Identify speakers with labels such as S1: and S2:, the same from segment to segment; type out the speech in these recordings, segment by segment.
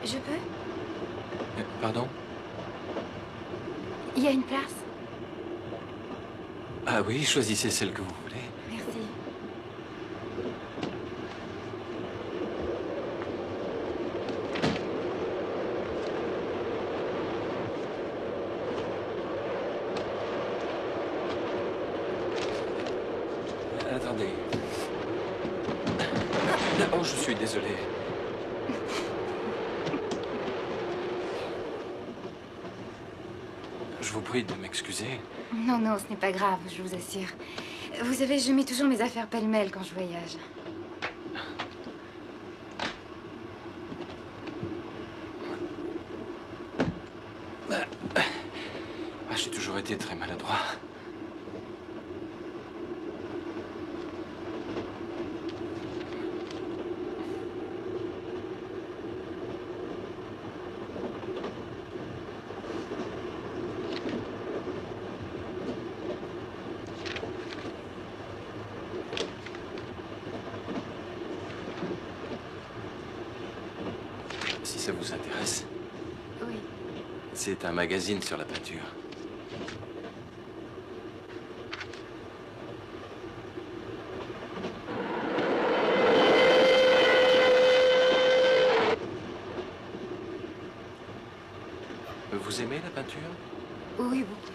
S1: Je peux?
S2: Pardon?
S1: Il y a une place?
S2: Ah oui, choisissez celle que vous voulez.
S1: Merci.
S2: Attendez. Oh, je suis désolé. Je vous prie de m'excuser.
S1: Non, non, ce n'est pas grave, je vous assure. Vous savez, je mets toujours mes affaires pêle-mêle quand je voyage.
S2: Ah, j'ai toujours été très maladroit. Si ça vous intéresse,
S1: Oui.
S2: c'est un magazine sur la peinture. Vous aimez la peinture?
S1: Oui, beaucoup.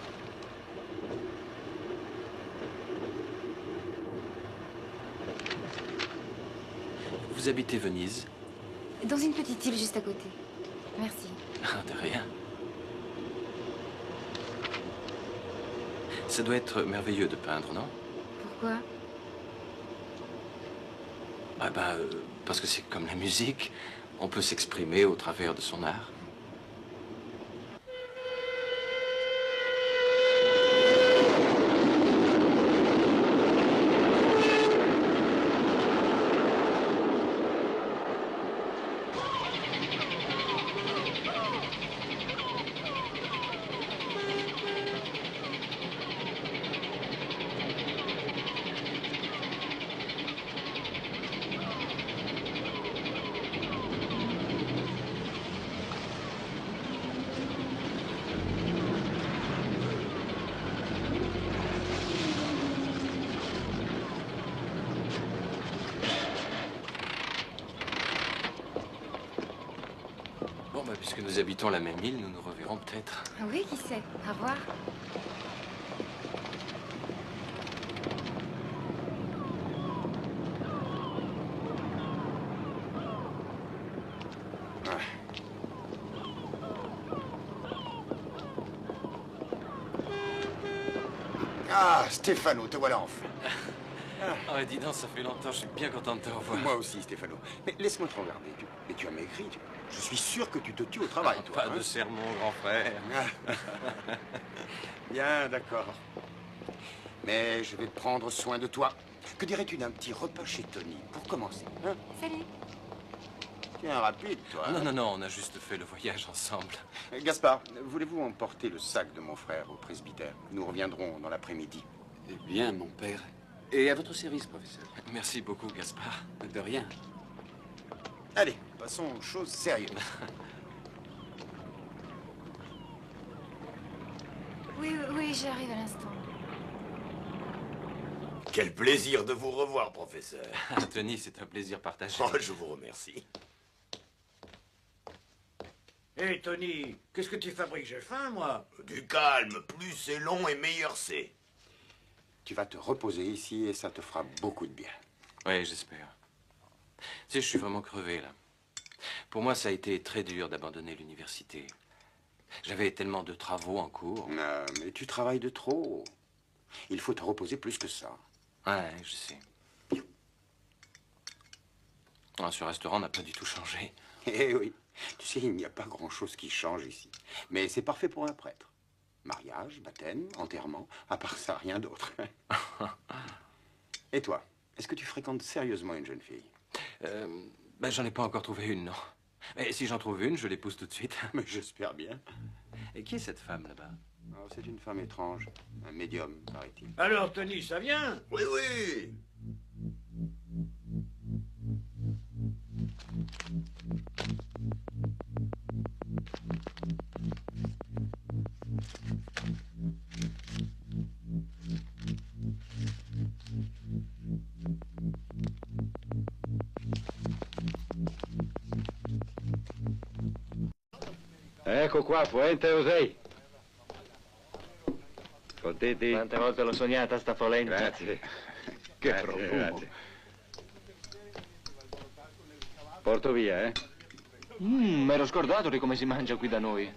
S2: Vous habitez Venise?
S1: Dans une petite île juste à côté. Merci.
S2: Ah, de rien. Ça doit être merveilleux de peindre, non?
S1: Pourquoi?
S2: Ah ben, parce que c'est comme la musique. On peut s'exprimer au travers de son art. Bon, bah, puisque nous habitons la même île, nous nous reverrons peut-être.
S1: Oui, qui sait? Au revoir.
S3: Ah, Stéphano, te voilà enfin.
S2: Ah, dis donc, ça fait longtemps, je suis bien content de te revoir.
S3: Moi aussi, Stéphano. Mais laisse-moi te regarder. Mais tu as maigri. Je suis sûr que tu te tues au travail, toi.
S2: Pas de sermon, grand frère.
S3: Ah. Bien, d'accord. Mais je vais prendre soin de toi. Que dirais-tu d'un petit repas chez Tony, pour commencer, hein?
S1: Salut.
S3: Tiens, rapide, toi.
S2: Non, non, non, on a juste fait le voyage ensemble.
S3: Gaspard, voulez-vous emporter le sac de mon frère au presbytère? Nous reviendrons dans l'après-midi.
S4: Eh bien, mon père. Et à votre service, professeur.
S2: Merci beaucoup, Gaspard.
S4: De rien.
S3: Allez, passons aux choses sérieuses.
S1: Oui, oui, j'arrive à l'instant.
S5: Quel plaisir de vous revoir, professeur.
S2: Tony, c'est un plaisir partagé.
S5: Oh, je vous remercie.
S6: Hé, Tony, qu'est-ce que tu fabriques? J'ai faim, moi.
S5: Du calme, plus c'est long et meilleur c'est.
S3: Tu vas te reposer ici et ça te fera beaucoup de bien.
S2: Oui, j'espère. Tu sais, je suis vraiment crevé, là. Pour moi, ça a été très dur d'abandonner l'université. J'avais tellement de travaux en cours.
S3: Non, mais tu travailles de trop. Il faut te reposer plus que ça.
S2: Ouais, je sais. Ah, ce restaurant n'a pas du tout changé.
S3: Eh oui. Tu sais, il n'y a pas grand-chose qui change ici. Mais c'est parfait pour un prêtre. Mariage, baptême, enterrement, à part ça, rien d'autre. Et toi, est-ce que tu fréquentes sérieusement une jeune fille?
S2: Ben, j'en ai pas encore trouvé une, non. Et si j'en trouve une, je l'épouse tout de suite.
S3: Mais j'espère bien.
S2: Et qui est cette femme, là-bas?
S3: Oh, c'est une femme étrange. Un médium, paraît-il.
S6: Alors, Tony, ça vient?
S5: Oui, oui.
S7: Ecco qua, Fuente José. Contenti?
S8: Quante volte l'ho sognata sta polenta.
S7: Grazie. Che
S8: Grazie,
S7: profumo.
S8: grazie.
S7: Porto via, eh?
S8: M'ero scordato di come si mangia qui da noi.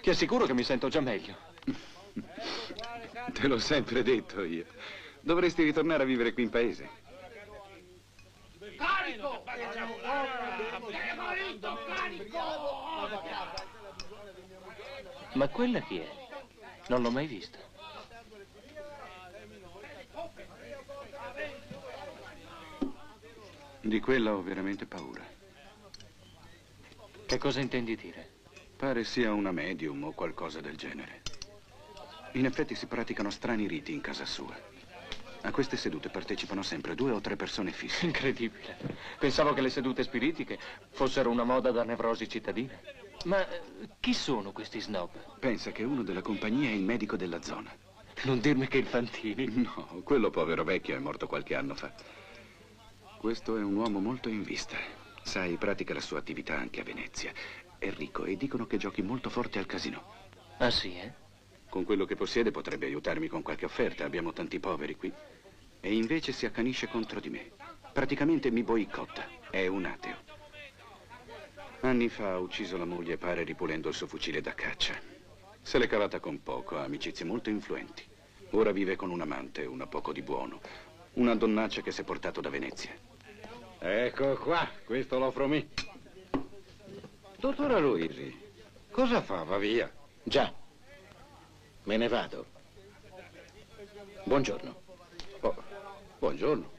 S8: Ti assicuro che mi sento già meglio.
S7: Te l'ho sempre detto io. Dovresti ritornare a vivere qui in paese.
S9: Carico! Demoito, carico!
S8: Ma quella chi è? Non l'ho mai vista.
S7: Di quella ho veramente paura.
S8: Che cosa intendi dire?
S7: Pare sia una medium o qualcosa del genere. In effetti si praticano strani riti in casa sua. A queste sedute partecipano sempre 2 o 3 persone fisse.
S8: Incredibile. Pensavo che le sedute spiritiche fossero una moda da nevrosi cittadina. Ma chi sono questi snob?
S7: Pensa che uno della compagnia è il medico della zona.
S8: Non dirmi che il Fantini.
S7: No, quello povero vecchio è morto qualche anno fa. Questo è un uomo molto in vista. Sai, pratica la sua attività anche a Venezia. È ricco e dicono che giochi molto forte al casino.
S8: Ah sì, eh?
S7: Con quello che possiede potrebbe aiutarmi con qualche offerta. Abbiamo tanti poveri qui. E invece si accanisce contro di me. Praticamente mi boicotta. È un ateo. Anni fa ha ucciso la moglie, pare, ripulendo il suo fucile da caccia. Se l'è cavata con poco, ha amicizie molto influenti. Ora vive con un amante, una poco di buono. Una donnaccia che si è portato da Venezia.
S10: Ecco qua, questo l'offro me. Dottora Luisi, cosa fa? Va via?
S11: Già, me ne vado. Buongiorno.
S7: Oh, buongiorno.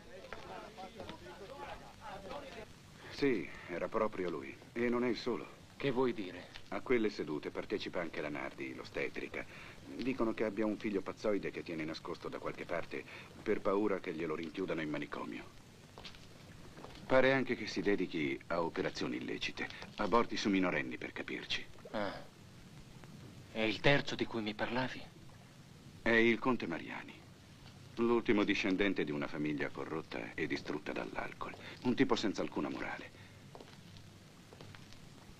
S7: Sì, era proprio lui. E non è il solo.
S8: Che vuoi dire?
S7: A quelle sedute partecipa anche la Nardi, l'ostetrica. Dicono che abbia un figlio pazzoide che tiene nascosto da qualche parte per paura che glielo rinchiudano in manicomio. Pare anche che si dedichi a operazioni illecite, aborti su minorenni per capirci.
S8: Ah. E il terzo di cui mi parlavi?
S7: È il conte Mariani, l'ultimo discendente di una famiglia corrotta e distrutta dall'alcol. Un tipo senza alcuna morale.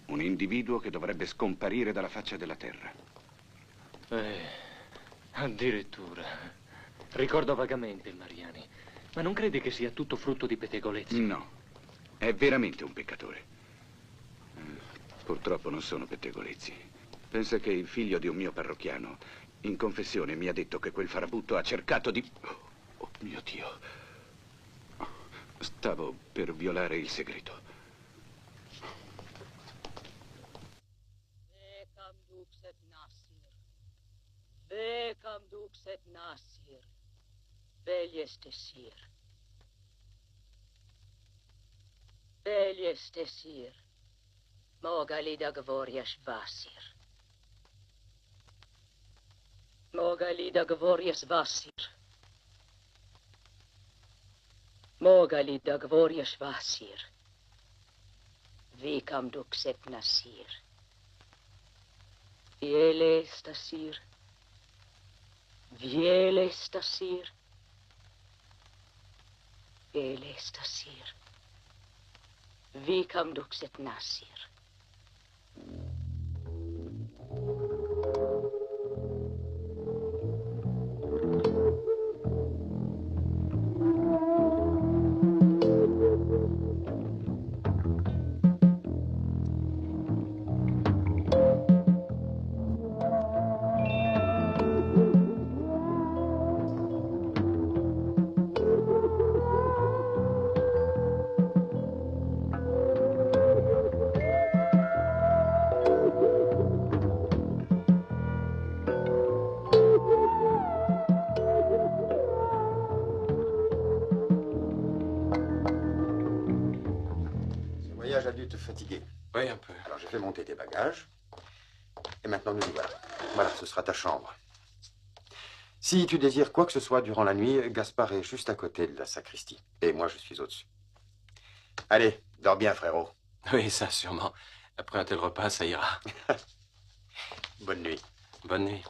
S7: Un individuo che dovrebbe scomparire dalla faccia della terra.
S8: Addirittura. Ricordo vagamente il Mariani. Ma non credi che sia tutto frutto di pettegolezzi?
S7: No, è veramente un peccatore. Purtroppo non sono pettegolezzi. Pensa che il figlio di un mio parrocchiano in confessione mi ha detto che quel farabutto ha cercato di... Oh mio Dio. Stavo per violare il segreto.
S12: Vekam dukset nasir, beljestesir. Beljestesir, mogalida gvorjaš vasir. Mogalida gvorjaš vasir. Mogalida gvorjaš vasir. Vekam dukset nasir. Viele stasir. Viele stasir. Viele stasir. Vikam dukset nasir.
S3: A dû te fatiguer.
S2: Oui, un peu.
S3: Alors j'ai fait monter tes bagages. Et maintenant nous y voilà. Voilà, ce sera ta chambre. Si tu désires quoi que ce soit durant la nuit, Gaspard est juste à côté de la sacristie. Et moi, je suis au-dessus. Allez, dors bien, frérot.
S2: Oui, ça, sûrement. Après un tel repas, ça ira.
S3: Bonne nuit.
S2: Bonne nuit.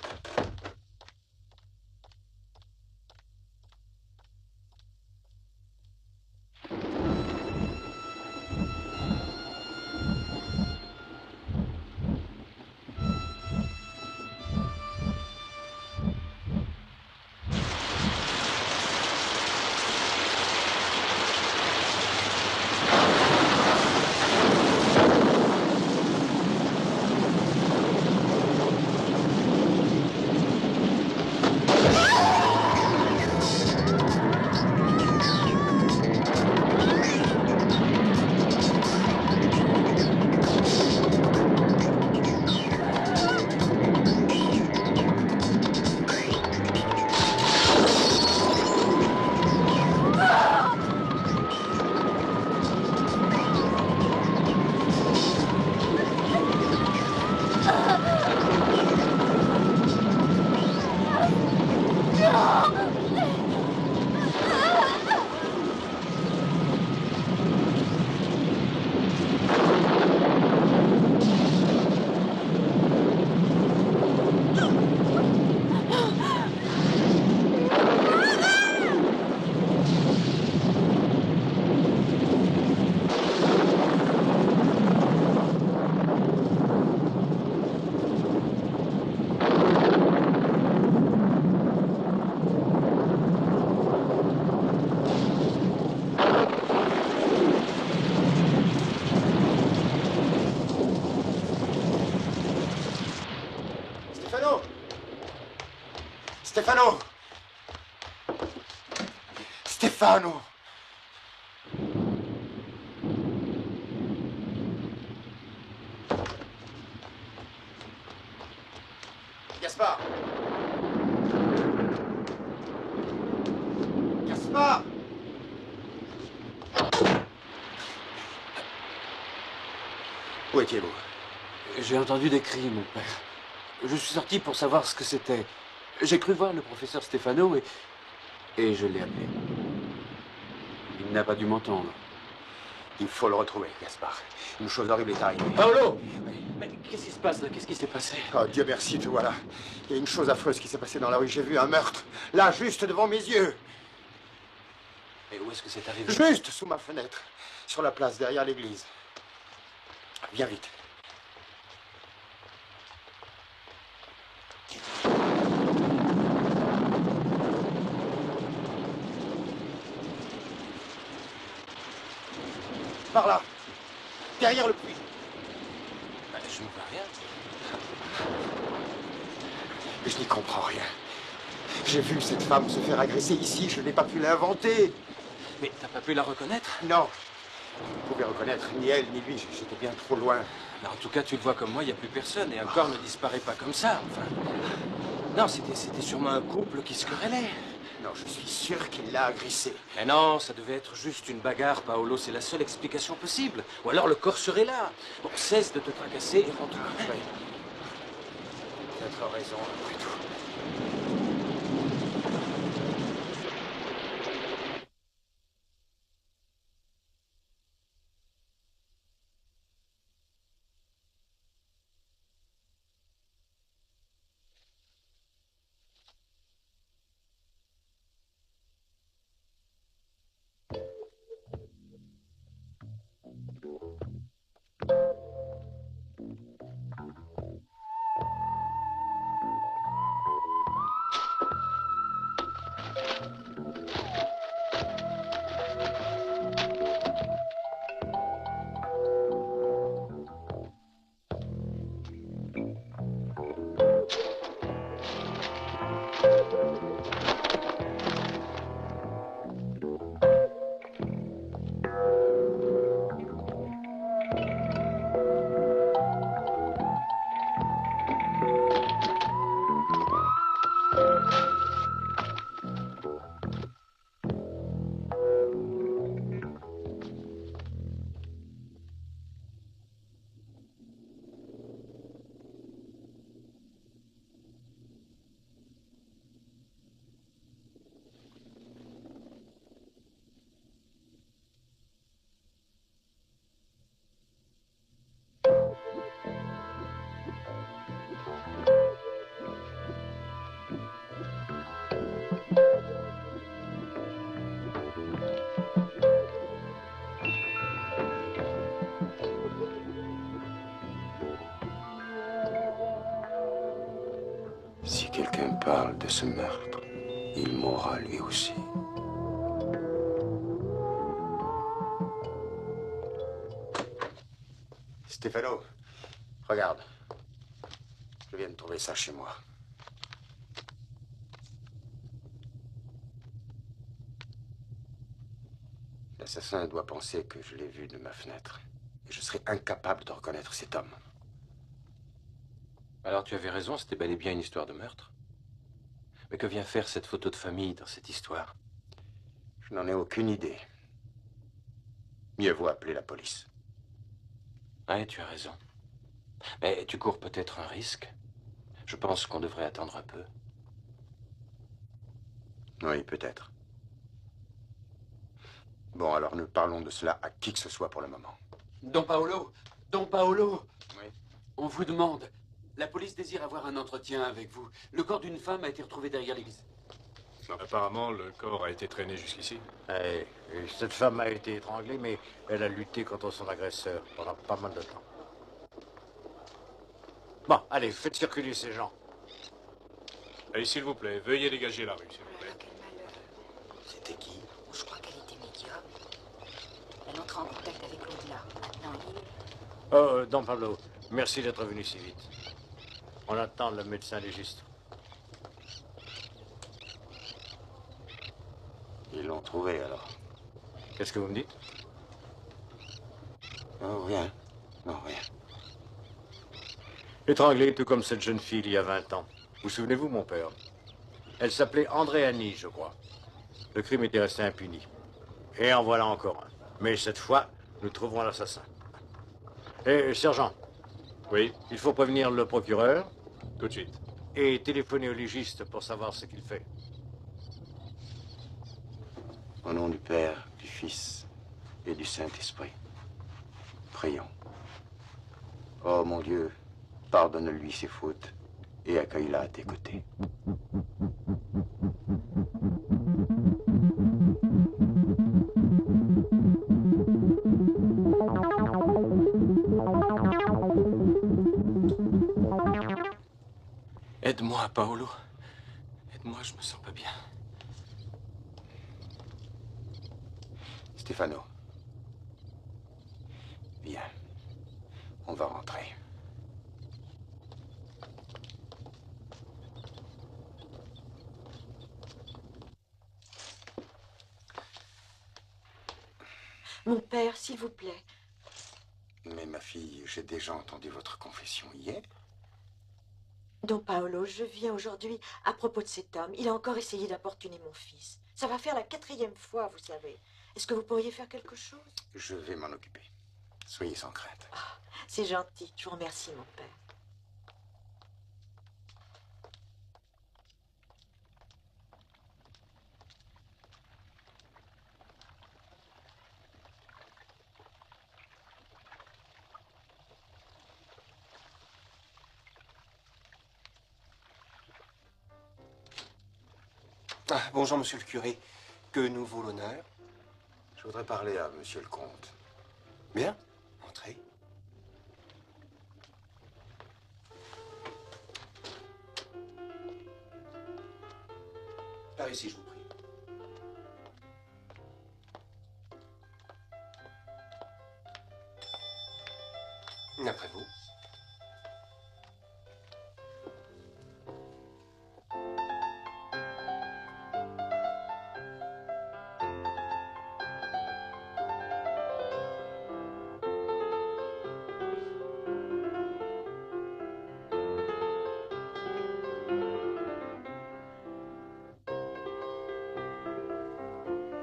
S3: Stefano! Stefano! Gaspard! Gaspard! Où étiez-vous?
S2: J'ai entendu des cris, mon père. Je suis sorti pour savoir ce que c'était. J'ai cru voir le professeur Stefano et je l'ai appelé. Il n'a pas dû m'entendre.
S3: Il faut le retrouver, Gaspard. Une chose horrible est arrivée.
S2: Paolo! Mais qu'est-ce qui se passe là? Qu'est-ce qui s'est passé?
S3: Oh, Dieu merci, te voilà. Il y a une chose affreuse qui s'est passée dans la rue. J'ai vu un meurtre. Là, juste devant mes yeux.
S2: Et où est-ce que c'est arrivé?
S3: Juste sous ma fenêtre. Sur la place, derrière l'église. Viens vite. Par là. Derrière le puits.
S2: Je ne vois rien.
S3: Je n'y comprends rien. J'ai vu cette femme se faire agresser ici. Je n'ai pas pu l'inventer.
S2: Mais t'as pas pu la reconnaître?
S3: Non. Vous pouvez reconnaître ni elle ni lui. J'étais bien trop loin.
S2: En tout cas, tu le vois comme moi, il n'y a plus personne. Et un corps ne disparaît pas comme ça. Enfin. Non, c'était sûrement un couple qui se querellait.
S3: Non, je suis sûr qu'il l'a agressé.
S2: Mais non, ça devait être juste une bagarre, Paolo. C'est la seule explication possible. Ou alors le corps serait là. Bon, cesse de te tracasser et rentre.
S3: Oui. Peut-être raison, après tout.
S2: Si quelqu'un parle de ce meurtre, il mourra lui aussi.
S3: Stefano, regarde. Je viens de trouver ça chez moi. L'assassin doit penser que je l'ai vu de ma fenêtre. Et je serai incapable de reconnaître cet homme.
S2: Alors tu avais raison, c'était bel et bien une histoire de meurtre. Mais que vient faire cette photo de famille dans cette histoire?
S3: Je n'en ai aucune idée. Mieux vaut appeler la police.
S2: Ouais, tu as raison. Mais tu cours peut-être un risque. Je pense qu'on devrait attendre un peu.
S3: Oui, peut-être. Bon, alors ne parlons de cela à qui que ce soit pour le moment.
S9: Don Paolo! Don Paolo!
S3: Oui.
S9: On vous demande. La police désire avoir un entretien avec vous. Le corps d'une femme a été retrouvé derrière l'église.
S13: Apparemment, le corps a été traîné jusqu'ici.
S10: Et cette femme a été étranglée, mais elle a lutté contre son agresseur pendant pas mal de temps. Bon, allez, faites circuler ces gens.
S13: Allez, s'il vous plaît, veuillez dégager la rue, s'il vous plaît.
S3: C'était qui?
S1: Je crois qu'elle était médium. Elle entre en contact avec l'au-delà. Maintenant, il...
S10: Oh, Don Pablo, merci d'être venu si vite. On attend le médecin légiste.
S3: Ils l'ont trouvé, alors.
S10: Qu'est-ce que vous me dites?
S3: Oh, rien. Non, rien.
S10: Étranglée, tout comme cette jeune fille il y a 20 ans. Vous souvenez-vous, mon père? Elle s'appelait Andréanie, je crois. Le crime était resté impuni. Et en voilà encore un. Mais cette fois, nous trouverons l'assassin. Eh, sergent.
S13: Oui?
S10: Il faut prévenir le procureur.
S13: Tout de suite.
S10: Et téléphoner au légiste pour savoir ce qu'il fait.
S3: Au nom du Père, du Fils et du Saint-Esprit. Prions. Oh mon Dieu, pardonne-lui ses fautes et accueille-la à tes côtés.
S2: Aide-moi, Paolo. Aide-moi, je me sens pas bien.
S3: Stefano. Viens. On va rentrer.
S14: Mon père, s'il vous plaît.
S3: Mais ma fille, j'ai déjà entendu votre confession hier.
S14: Don Paolo, je viens aujourd'hui à propos de cet homme. Il a encore essayé d'importuner mon fils. Ça va faire la 4e fois, vous savez. Est-ce que vous pourriez faire quelque chose?
S3: Je vais m'en occuper. Soyez sans crainte.
S14: Ah, c'est gentil. Je vous remercie, mon père.
S15: Ah, bonjour, monsieur le curé. Que nous vaut l'honneur?
S3: Je voudrais parler à monsieur le comte.
S15: Bien, entrez. Par ici, je vous prie. Après vous.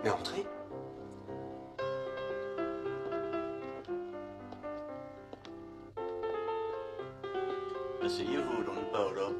S15: Mais entrez.
S11: Asseyez-vous, Don Paolo.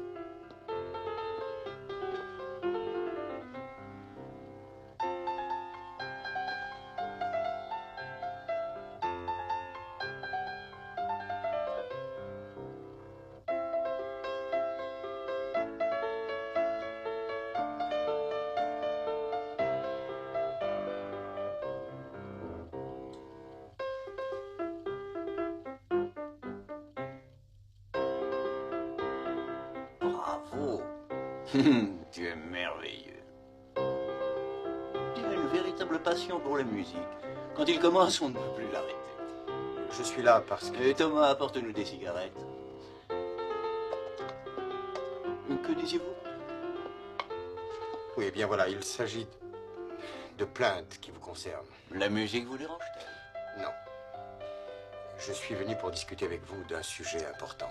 S3: Bravo.
S11: Tu es merveilleux. Il a une véritable passion pour la musique. Quand il commence, on ne peut plus l'arrêter.
S3: Je suis là parce que...
S11: Et Thomas, apporte-nous des cigarettes. Que disiez-vous?
S3: Oui, eh bien voilà, il s'agit de plaintes qui vous concernent.
S11: La musique vous dérange-t-elle?
S3: Non. Je suis venu pour discuter avec vous d'un sujet important.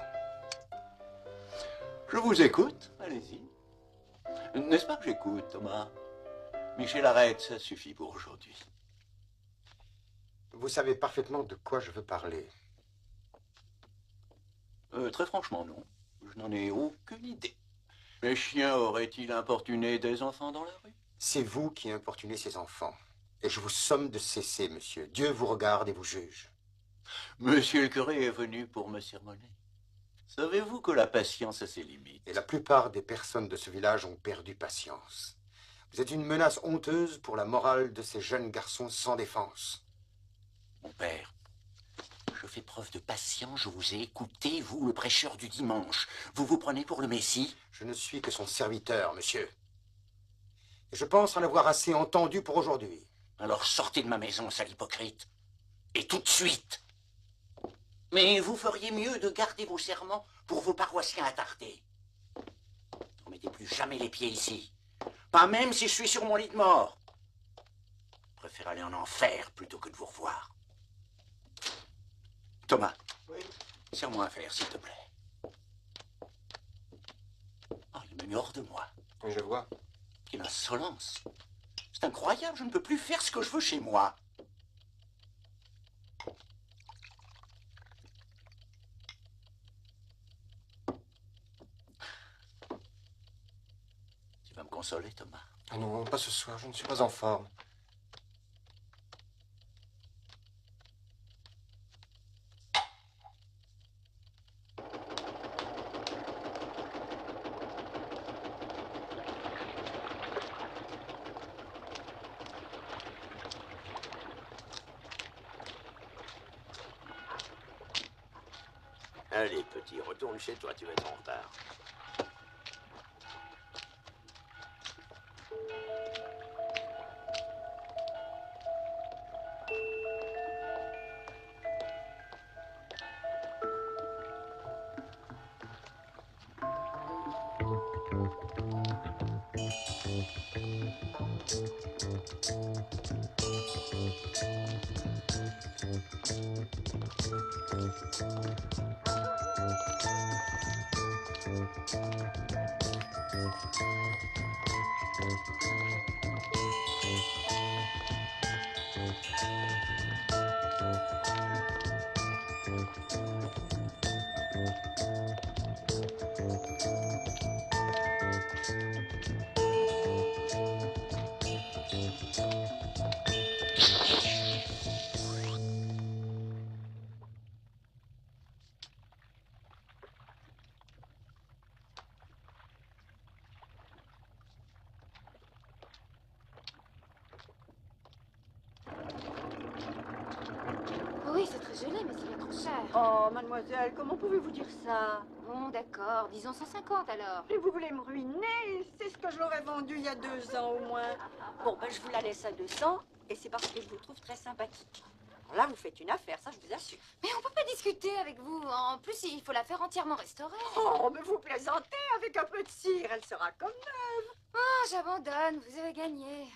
S11: Je vous écoute, allez-y. N'est-ce pas que j'écoute, Thomas? Michel, arrête, ça suffit pour aujourd'hui.
S3: Vous savez parfaitement de quoi je veux parler.
S11: Très franchement, non. Je n'en ai aucune idée. Les chiens auraient-ils importuné des enfants dans la rue?
S3: C'est vous qui importunez ces enfants. Et je vous somme de cesser, monsieur. Dieu vous regarde et vous juge.
S11: Monsieur le curé est venu pour me sermonner. Savez-vous que la patience a ses limites?
S3: Et la plupart des personnes de ce village ont perdu patience. Vous êtes une menace honteuse pour la morale de ces jeunes garçons sans défense.
S11: Mon père, je fais preuve de patience, je vous ai écouté, vous, le prêcheur du dimanche. Vous vous prenez pour le Messie?
S3: Je ne suis que son serviteur, monsieur. Et je pense en avoir assez entendu pour aujourd'hui.
S11: Alors sortez de ma maison, sale hypocrite. Et tout de suite. Mais vous feriez mieux de garder vos serments pour vos paroissiens attardés. Ne mettez plus jamais les pieds ici. Pas même si je suis sur mon lit de mort. préfère aller en enfer plutôt que de vous revoir. Thomas, oui. Serre-moi un verre, s'il te plaît. Oh, il m'a mis hors de moi.
S15: Oui, je vois.
S11: Quelle insolence. C'est incroyable, je ne peux plus faire ce que je veux chez moi. Tu vas me consoler, Thomas?
S15: Ah non, pas ce soir, je ne suis pas en forme.
S5: Allez, petit, retourne chez toi, tu vas être en retard.
S1: Oui, c'est très joli, mais c'est bien trop cher.
S14: Oh, mademoiselle, comment pouvez-vous dire ça?
S1: Bon, d'accord, disons 150 alors.
S14: Et vous voulez me ruiner? C'est ce que je l'aurais vendu il y a 2 ans au moins. Bon, ben je vous la laisse à 200, et c'est parce que je vous trouve très sympathique. Alors là, vous faites une affaire, ça je vous assure.
S1: Mais on peut pas discuter avec vous. En plus, il faut la faire entièrement restaurer.
S14: Oh, mais vous plaisantez, avec un peu de cire, elle sera comme neuve.
S1: Oh, j'abandonne, vous avez gagné.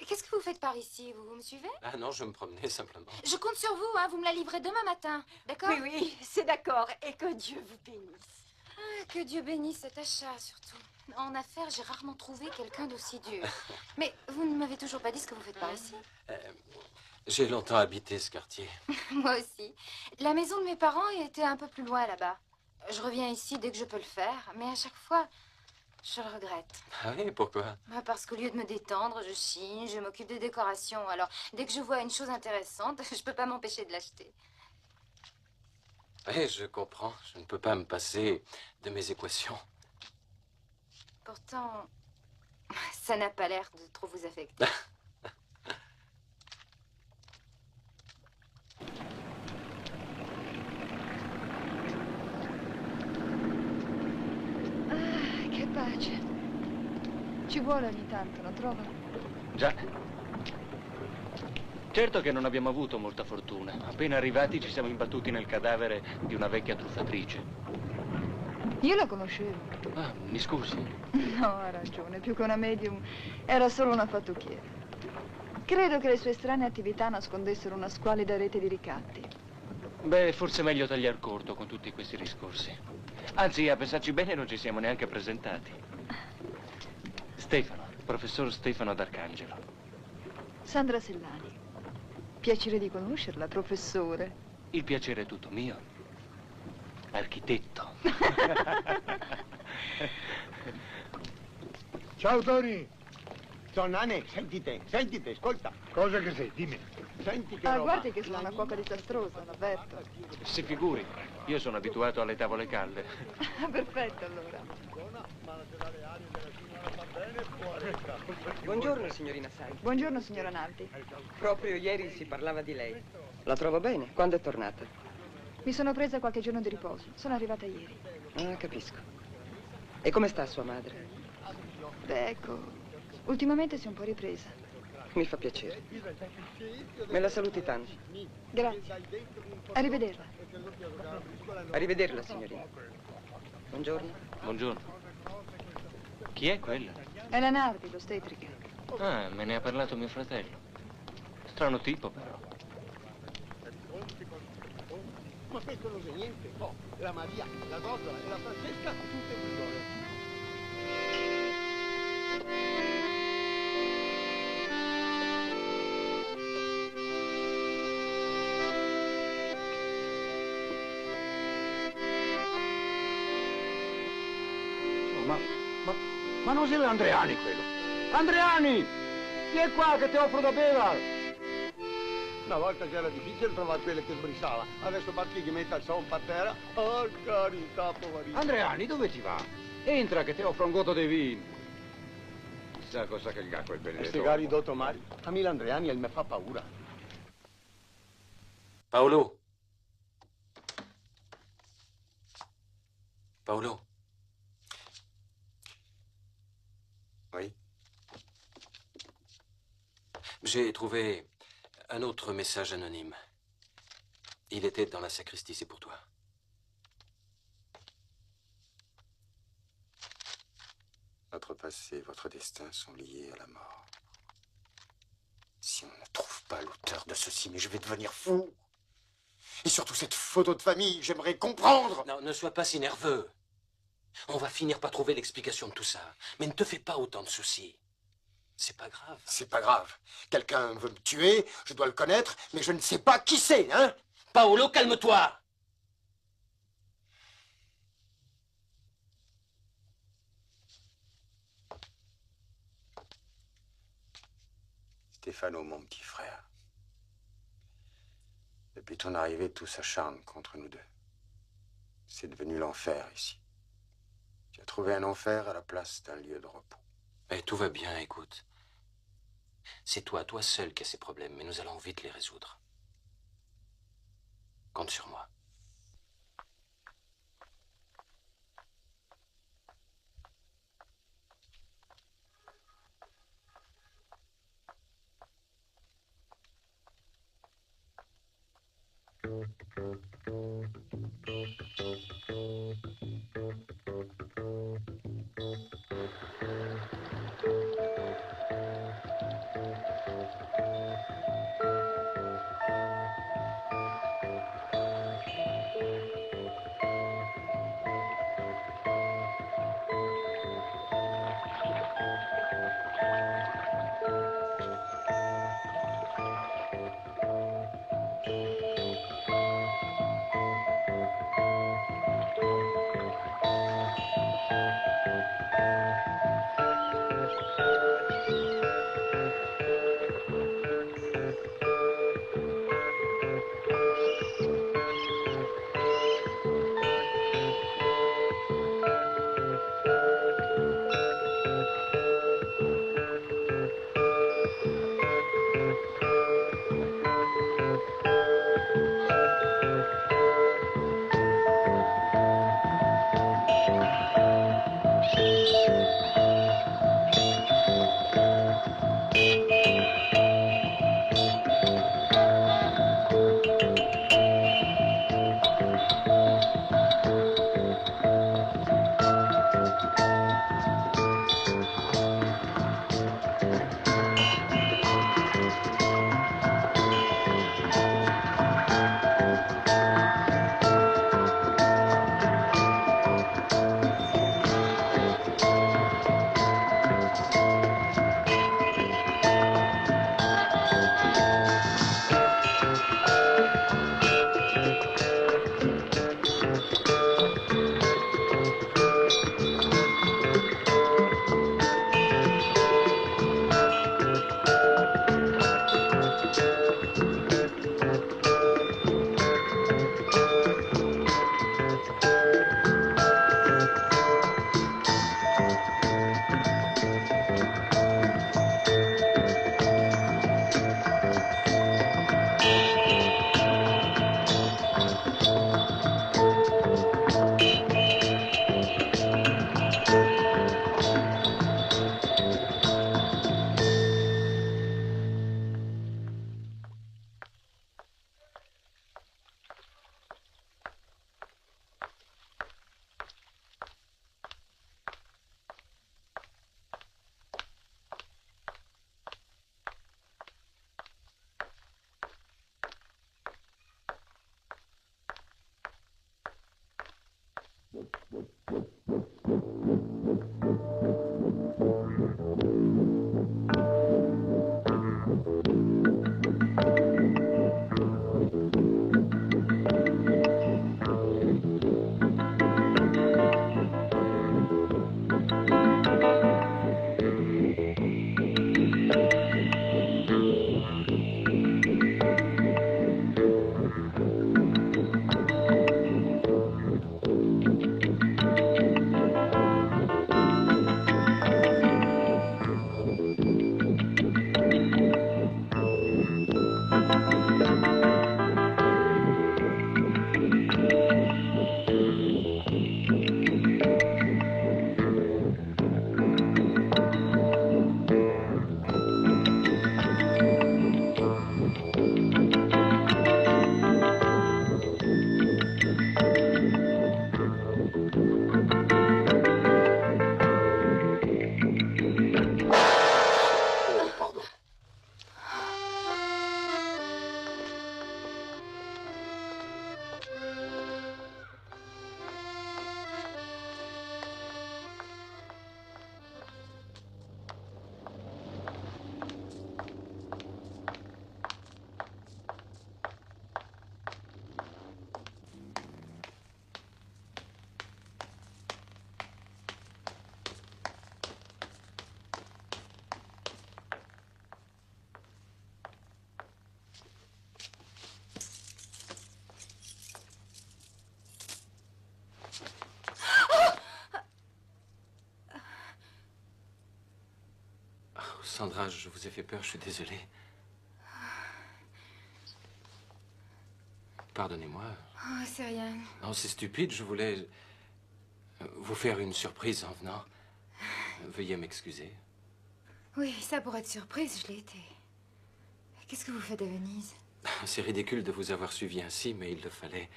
S1: Qu'est-ce que vous faites par ici? Vous me suivez?
S15: Ah non, je me promenais simplement.
S1: Je compte sur vous, hein. Vous me la livrez demain matin, d'accord?
S14: Oui, oui, c'est d'accord, et que Dieu vous bénisse.
S1: Ah, que Dieu bénisse cet achat, surtout. En affaires, j'ai rarement trouvé quelqu'un d'aussi dur. Mais vous ne m'avez toujours pas dit ce que vous faites par ici.
S15: J'ai longtemps habité ce quartier.
S1: Moi aussi. La maison de mes parents était un peu plus loin là-bas. Je reviens ici dès que je peux le faire, mais à chaque fois, je le regrette.
S15: Ah oui, pourquoi?
S1: Parce qu'au lieu de me détendre, je chine, je m'occupe de décoration. Alors, dès que je vois une chose intéressante, je peux pas m'empêcher de l'acheter.
S15: Oui, je comprends. Je ne peux pas me passer de mes équations.
S1: Pourtant, ça n'a pas l'air de trop vous affecter.
S16: Che pace. Ci vuole ogni tanto, non trova?
S8: Già. Certo che non abbiamo avuto molta fortuna. Appena arrivati ci siamo imbattuti nel cadavere di una vecchia truffatrice.
S16: Io la conoscevo.
S8: Ah, mi scusi.
S16: No, ha ragione, più che una medium, era solo una fattucchiera. Credo che le sue strane attività nascondessero una squalida rete di ricatti.
S8: Beh, forse è meglio tagliar corto con tutti questi discorsi. Anzi, a pensarci bene non ci siamo neanche presentati. Stefano, professor Stefano d'Arcangelo.
S16: Sandra Sellani. Piacere di conoscerla, professore.
S8: Il piacere è tutto mio. Architetto.
S17: Ciao Tony. Sono Nane, sentite, ascolta. Cosa che sei? Dimmi. Senti che roba.
S16: Guardi che sono una cuoca disastrosa, l'avverto.
S8: Si figuri, io sono abituato alle tavole calde.
S16: Perfetto, allora.
S18: Buongiorno, signorina Sai.
S16: Buongiorno, signora Naldi.
S18: Proprio ieri si parlava di lei. La trovo bene. Quando è tornata?
S16: Mi sono presa qualche giorno di riposo. Sono arrivata ieri.
S18: Ah, capisco. E come sta sua madre?
S16: Beh, ecco, ultimamente si è un po' ripresa.
S18: Mi fa piacere. Me la saluti tanto.
S16: Grazie. Arrivederla.
S18: Arrivederla, signorina. Buongiorno.
S8: Buongiorno. Chi è quella?
S16: È la Nardi, l'ostetrica.
S8: Ah, me ne ha parlato mio fratello. Strano tipo, però.
S17: Ma questo non c'è niente. Oh, la Maria, la Gordona e la Francesca, tutte in prigione.
S10: Ma non sei Andreani quello? Andreani! Vieni qua che ti offro da bere!
S17: Una volta c'era difficile trovare quelle che sbrissava. Adesso basti che metta il son per terra. Oh, carità, poverino.
S10: Andreani, dove ti va? Entra che ti offro un gotto di vino. Chissà cosa che gli ha quel benedetto.
S17: Questi gari dotto Mari. A me l'Andreani mi fa paura.
S9: Paolo. Paolo.
S3: Oui.
S9: J'ai trouvé un autre message anonyme. Il était dans la sacristie, c'est pour toi.
S3: Notre passé et votre destin sont liés à la mort. Si on ne trouve pas l'auteur de ceci, mais je vais devenir fou. Et surtout cette photo de famille, j'aimerais comprendre.
S9: Non, ne sois pas si nerveux. On va finir par trouver l'explication de tout ça. Mais ne te fais pas autant de soucis. C'est pas grave.
S3: C'est pas grave. Quelqu'un veut me tuer, je dois le connaître, mais je ne sais pas qui c'est, hein?
S9: Paolo, calme-toi!
S3: Stefano, mon petit frère. Depuis ton arrivée, tout s'acharne contre nous deux. C'est devenu l'enfer ici. Tu as trouvé un enfer à la place d'un lieu de repos.
S9: Mais tout va bien, écoute. C'est toi seul qui as ces problèmes, mais nous allons vite les résoudre. Compte sur moi. Sandra, je vous ai fait peur, je suis désolé. Pardonnez-moi.
S1: Oh, c'est rien.
S9: Non, c'est stupide, je voulais vous faire une surprise en venant. Veuillez m'excuser.
S1: Oui, ça pour être surprise, je l'ai été. Qu'est-ce que vous faites à Venise?
S9: C'est ridicule de vous avoir suivi ainsi, mais il le fallait.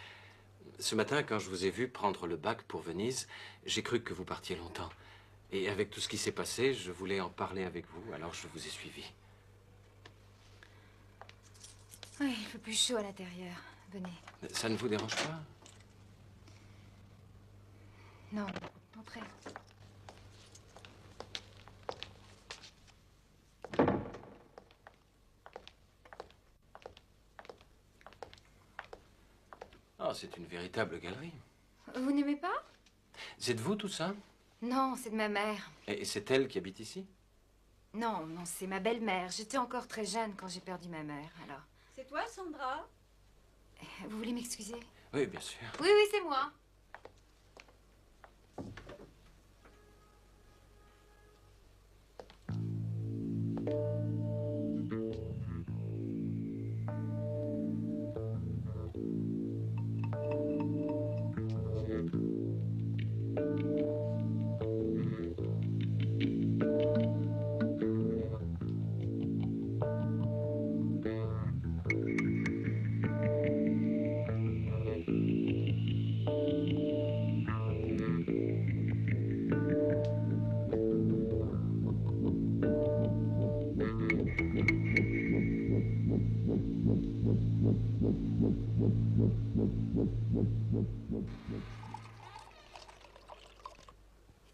S9: Ce matin, quand je vous ai vu prendre le bac pour Venise, j'ai cru que vous partiez longtemps. Et avec tout ce qui s'est passé, je voulais en parler avec vous, alors je vous ai suivi.
S1: Oui, il fait plus chaud à l'intérieur. Venez.
S9: Ça ne vous dérange pas?
S1: Non, entrez.
S9: Oh, c'est une véritable galerie.
S1: Vous n'aimez pas?
S9: C'est de vous tout ça?
S1: Non, c'est de ma mère.
S9: Et c'est elle qui habite ici?
S1: Non, non, c'est ma belle-mère. J'étais encore très jeune quand j'ai perdu ma mère, alors.
S19: C'est toi, Sandra?
S1: Vous voulez m'excuser?
S9: Oui, bien sûr.
S1: Oui, oui, c'est moi.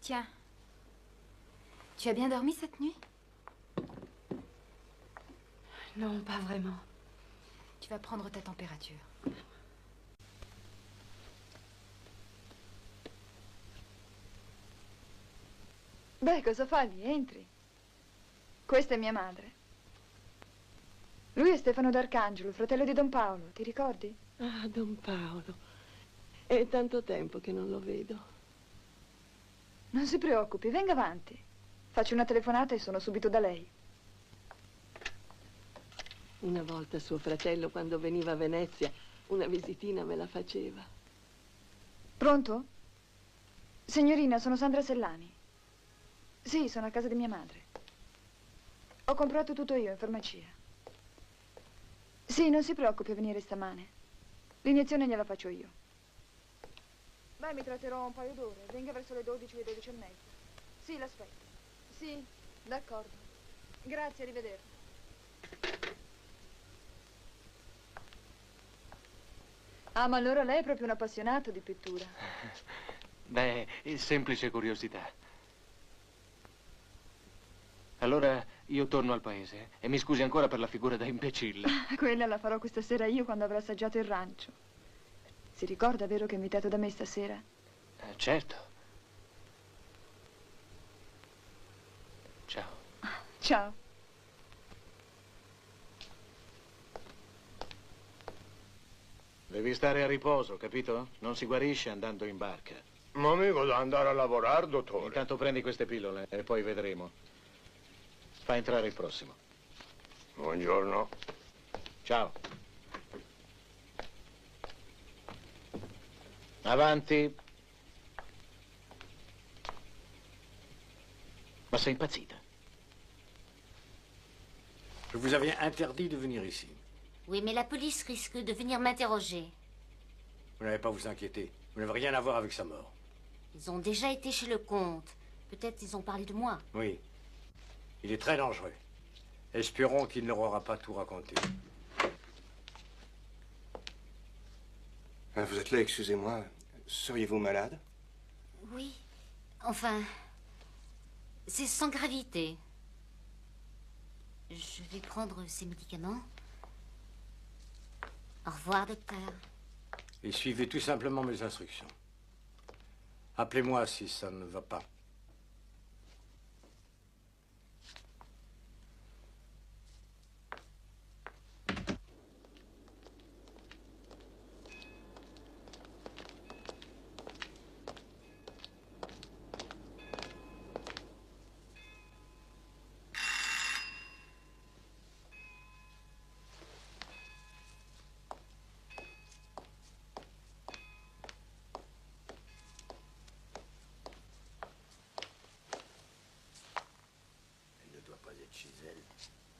S1: Tiens. Tu as bien dormi cette nuit?
S14: Non, pas vraiment.
S1: Tu vas prendre ta température.
S16: Beh, cosa fa lì? Entri. Questa è mia madre. Lui è Stefano d'Arcangelo, fratello di Don Paolo, ti ricordi?
S20: Ah, Don Paolo. È tanto tempo che non lo vedo.
S16: Non si preoccupi, venga avanti. Faccio una telefonata e sono subito da lei.
S20: Una volta suo fratello, quando veniva a Venezia, una visitina me la faceva.
S16: Pronto? Signorina, sono Sandra Sellani. Sì, sono a casa di mia madre. Ho comprato tutto io in farmacia. Sì, non si preoccupi a venire stamane. L'iniezione gliela faccio io. Beh, mi tratterò un paio d'ore. Venga verso le 12 e 12 e mezza. Sì, l'aspetto. Sì, d'accordo. Grazie, arrivederci. Ah, ma allora lei è proprio un appassionato di pittura.
S8: Beh, è semplice curiosità. Allora io torno al paese e mi scusi ancora per la figura da imbecille.
S16: Quella la farò questa sera io quando avrò assaggiato il rancio. Si ricorda, vero, che è invitato da me stasera?
S8: Certo. Ciao.
S16: Ciao.
S10: Devi stare a riposo, capito? Non si guarisce andando in barca.
S17: Ma mica da andare a lavorare, dottore.
S10: Intanto prendi queste pillole e poi vedremo. Fa entrare il prossimo.
S17: Buongiorno.
S10: Ciao. Avanti. Ma sei impazzita? Je vous avais interdit de venir ici.
S19: Oui, mais la police risque de venir m'interroger.
S10: Vous n'avez pas à vous inquiéter. Vous n'avez rien à voir avec sa mort.
S19: Ils ont déjà été chez le comte. Peut-être ils ont parlé de moi.
S10: Oui. Il est très dangereux. Espérons qu'il ne leur aura pas tout raconté.
S15: Vous êtes là, excusez-moi. Seriez-vous malade?
S19: Oui. Enfin, c'est sans gravité. Je vais prendre ces médicaments. Au revoir, docteur.
S10: Et suivez tout simplement mes instructions. Appelez-moi si ça ne va pas.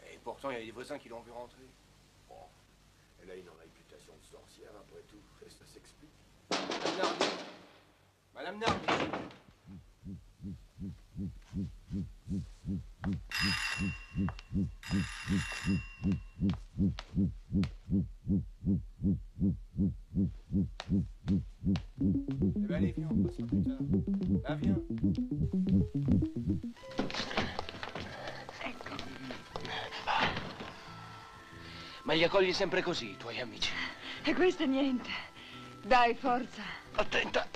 S15: Et pourtant, il y a des voisins qui l'ont vu rentrer. Bon. Elle a une réputation de sorcière, après tout. Et ça s'explique. Madame Nardi. Madame Nardi. Eh ben, allez, viens, on passe plus tard. Ah, viens.
S8: Ma li accogli sempre così, i tuoi amici?
S16: E questo è niente. Dai, forza.
S8: Attenta,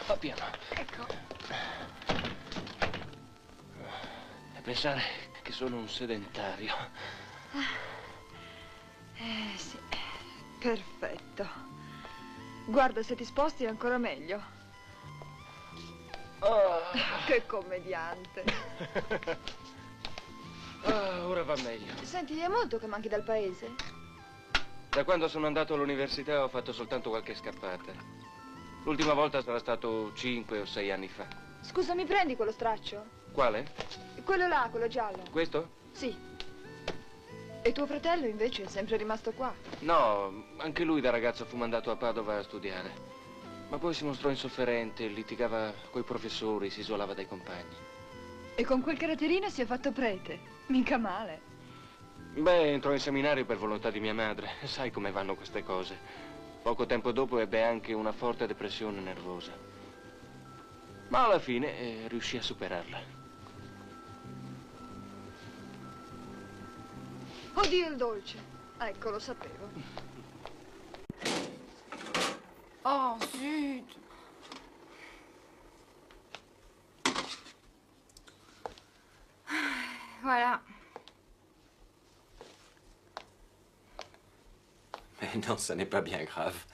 S8: va piano.
S16: Ecco.
S8: E pensare che sono un sedentario.
S16: Sì. Perfetto. Guarda, se ti sposti è ancora meglio. Che commediante.
S8: Ora va meglio.
S16: Senti, è molto che manchi dal paese?
S8: Da quando sono andato all'università ho fatto soltanto qualche scappata. L'ultima volta sarà stato 5 o 6 anni fa.
S16: Scusa, mi prendi quello straccio?
S8: Quale?
S16: Quello là, quello giallo.
S8: Questo?
S16: Sì. E tuo fratello invece è sempre rimasto qua?
S8: No, anche lui da ragazzo fu mandato a Padova a studiare. Ma poi si mostrò insofferente, litigava coi professori, si isolava dai compagni.
S16: E con quel caratterino si è fatto prete. Mica male.
S8: Beh, entrò in seminario per volontà di mia madre. Sai come vanno queste cose. Poco tempo dopo ebbe anche una forte depressione nervosa. Ma alla fine riuscì a superarla.
S16: Oddio, il dolce. Ecco, lo sapevo.
S1: Oh, zut. Voilà.
S9: Mais non, ça n'est pas bien grave.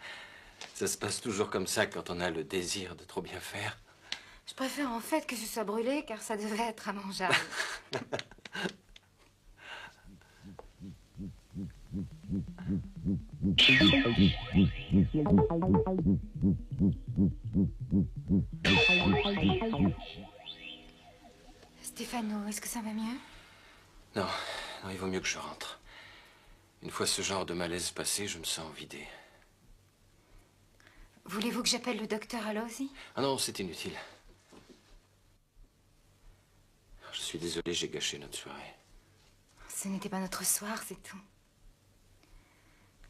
S9: Ça se passe toujours comme ça quand on a le désir de trop bien faire.
S1: Je préfère en fait que ce soit brûlé, car ça devait être immangeable. Stéphano, est-ce que ça va mieux?
S9: Non, non, il vaut mieux que je rentre. Une fois ce genre de malaise passé, je me sens vidé.
S1: Voulez-vous que j'appelle le docteur alors aussi?
S9: Ah non, c'est inutile. Je suis désolé, j'ai gâché notre soirée.
S1: Ce n'était pas notre soir, c'est tout.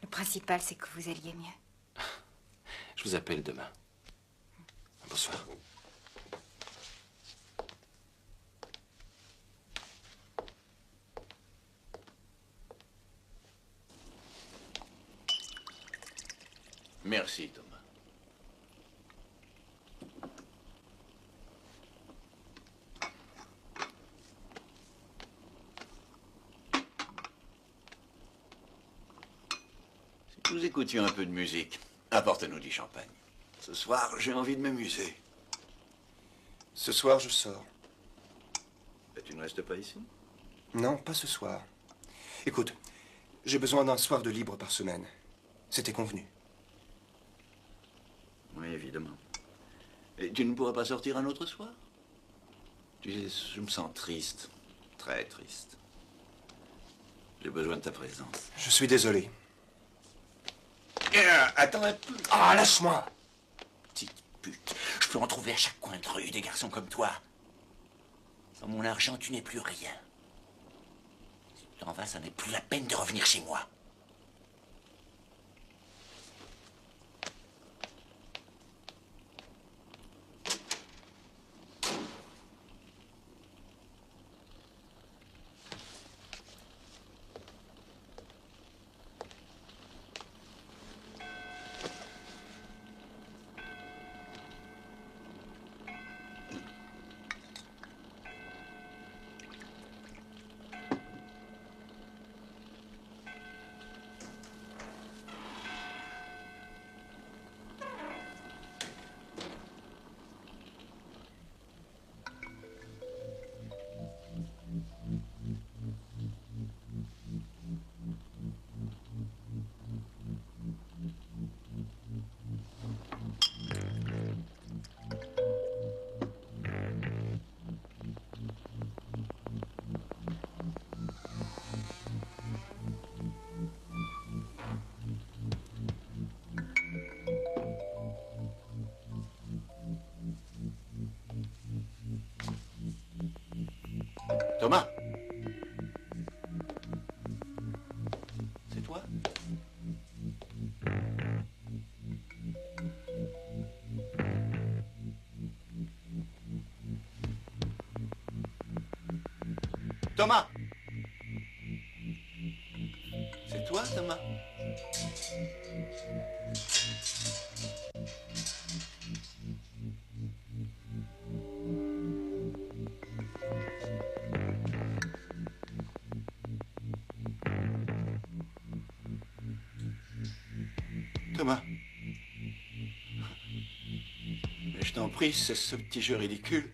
S1: Le principal, c'est que vous alliez mieux.
S9: Je vous appelle demain. Bonsoir.
S11: Merci, Thomas. Si nous écoutions un peu de musique, apporte-nous du champagne. Ce soir, j'ai envie de m'amuser.
S21: Ce soir, je sors.
S11: Et tu ne restes pas ici?
S21: Non, pas ce soir. Écoute, j'ai besoin d'un soir de libre par semaine. C'était convenu.
S11: Oui, évidemment. Et tu ne pourras pas sortir un autre soir? Tu sais, je me sens triste. Très triste. J'ai besoin de ta présence.
S21: Je suis désolé.
S11: Attends un peu.
S21: Ah, lâche-moi!
S11: Petite pute. Je peux en trouver à chaque coin de rue des garçons comme toi. Sans mon argent, tu n'es plus rien. Si tu t'en vas, ça n'est plus la peine de revenir chez moi. Thomas? C'est toi? Thomas? C'est toi, Thomas? Thomas. Mais je t'en prie, c'est ce petit jeu ridicule.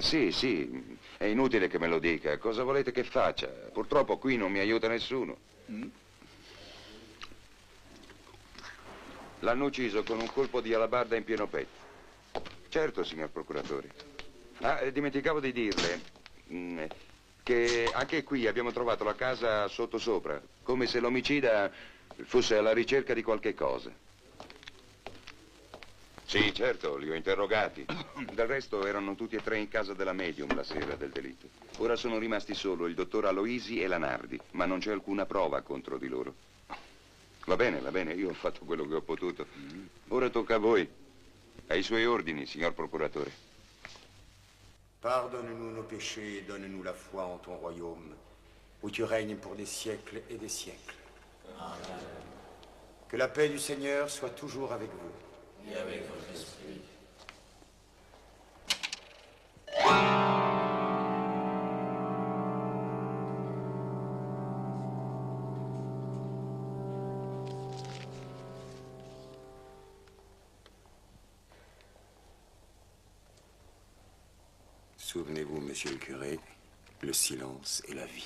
S4: Sì, sì, è inutile che me lo dica. Cosa volete che faccia? Purtroppo qui non mi aiuta nessuno. L'hanno ucciso con un colpo di alabarda in pieno petto. Certo, signor procuratore. Ah, dimenticavo di dirle che anche qui abbiamo trovato la casa sottosopra, come se l'omicida fosse alla ricerca di qualche cosa. Sì, certo, li ho interrogati. Del resto erano tutti e tre in casa della medium la sera del delitto. Ora sono rimasti solo il dottor Aloisi e la Nardi, ma non c'è alcuna prova contro di loro. Va bene, io ho fatto quello che ho potuto. Ora tocca a voi. Ai suoi ordini, signor procuratore.
S3: Pardonne-nous nos péchés et donne-nous la foi en ton royaume, où tu règnes pour des siècles et des siècles. Amen. Que la paix du Seigneur soit toujours avec vous.
S9: Et avec votre esprit.
S3: Souvenez-vous, monsieur le curé, le silence est la vie.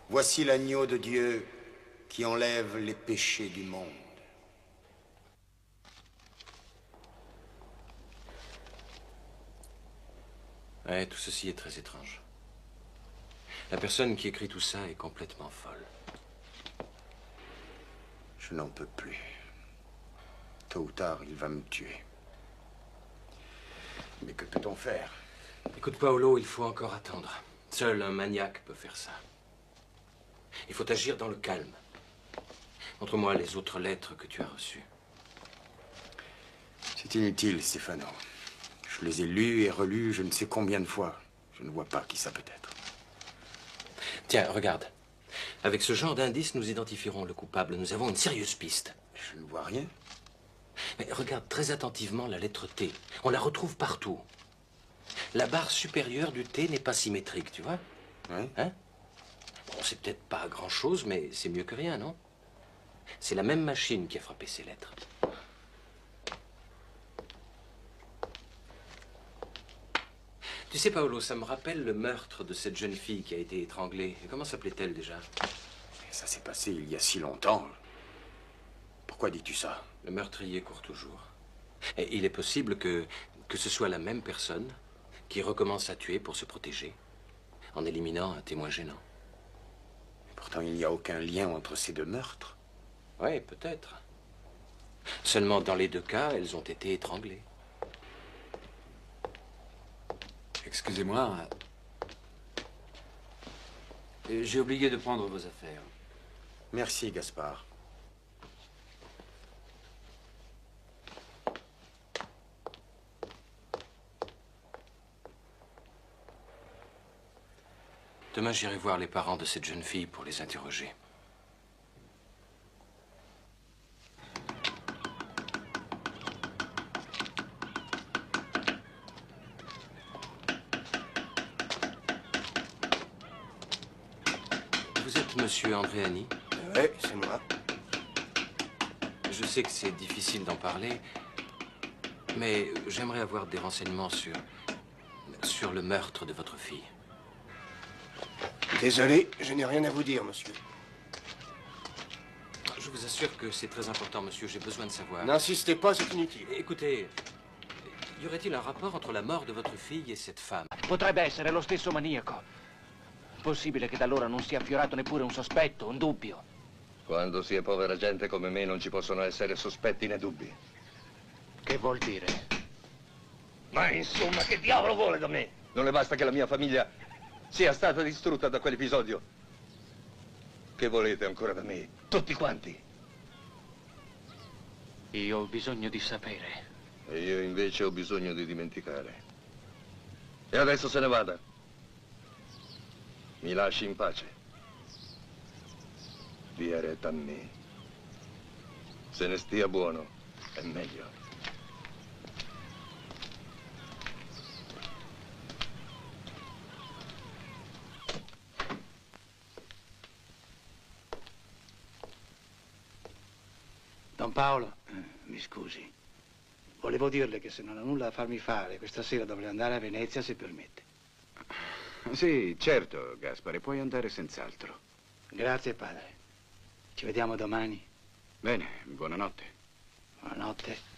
S3: Voici l'agneau de Dieu qui enlève les péchés du monde.
S9: Ouais, tout ceci est très étrange. La personne qui écrit tout ça est complètement folle.
S3: Je n'en peux plus. Tôt ou tard, il va me tuer. Mais que peut-on faire?
S9: Écoute, Paolo, il faut encore attendre. Seul un maniaque peut faire ça. Il faut agir dans le calme. Montre-moi les autres lettres que tu as reçues.
S3: C'est inutile, Stefano. Je les ai lues et relues je ne sais combien de fois. Je ne vois pas qui ça peut être.
S9: Tiens, regarde. Avec ce genre d'indices, nous identifierons le coupable. Nous avons une sérieuse piste.
S3: Je ne vois rien.
S9: Mais regarde très attentivement la lettre T. On la retrouve partout. La barre supérieure du T n'est pas symétrique, tu vois?
S3: Oui.
S9: Hein? Bon, c'est peut-être pas grand-chose, mais c'est mieux que rien, non? C'est la même machine qui a frappé ces lettres. Tu sais, Paolo, ça me rappelle le meurtre de cette jeune fille qui a été étranglée. Et comment s'appelait-elle déjà?
S3: Ça s'est passé il y a si longtemps. Pourquoi dis-tu ça?
S9: Le meurtrier court toujours. Et il est possible que ce soit la même personne qui recommence à tuer pour se protéger, en éliminant un témoin gênant.
S3: Pourtant, il n'y a aucun lien entre ces deux meurtres.
S9: Oui, peut-être. Seulement, dans les deux cas, elles ont été étranglées.
S2: Excusez-moi. J'ai oublié de prendre vos affaires.
S3: Merci, Gaspard.
S9: Demain, j'irai voir les parents de cette jeune fille pour les interroger. Vous êtes monsieur Andréani?
S21: Oui, c'est moi.
S9: Je sais que c'est difficile d'en parler, mais j'aimerais avoir des renseignements sur le meurtre de votre fille.
S21: Désolé, je n'ai rien à vous dire, monsieur.
S9: Je vous assure que c'est très important, monsieur. J'ai besoin de savoir.
S21: N'insistez pas, c'est inutile.
S9: Écoutez, y aurait-il un rapport entre la mort de votre fille et cette femme?
S8: Potrebbe essere lo stesso maniaco. Possibile che da allora non sia affiorato neppure un sospetto, un dubbio.
S4: Quando si è povera gente come me non ci possono essere sospetti né dubbi.
S8: Che vuol dire?
S4: Ma insomma, che diavolo vuole da me? Non le basta che la mia famiglia sia stata distrutta da quell'episodio? Che volete ancora da me? Tutti quanti?
S8: Io ho bisogno di sapere.
S4: E io invece ho bisogno di dimenticare. E adesso se ne vada. Mi lasci in pace. Dia retta a me.
S15: Se ne stia buono, è meglio.
S6: Don Paolo, mi scusi. Volevo dirle che se non ha nulla da farmi fare, questa sera dovrei andare a Venezia, se permette.
S7: Sì, certo, Gaspare, puoi andare senz'altro.
S6: Grazie, padre. Ci vediamo domani.
S7: Bene, buonanotte.
S6: Buonanotte.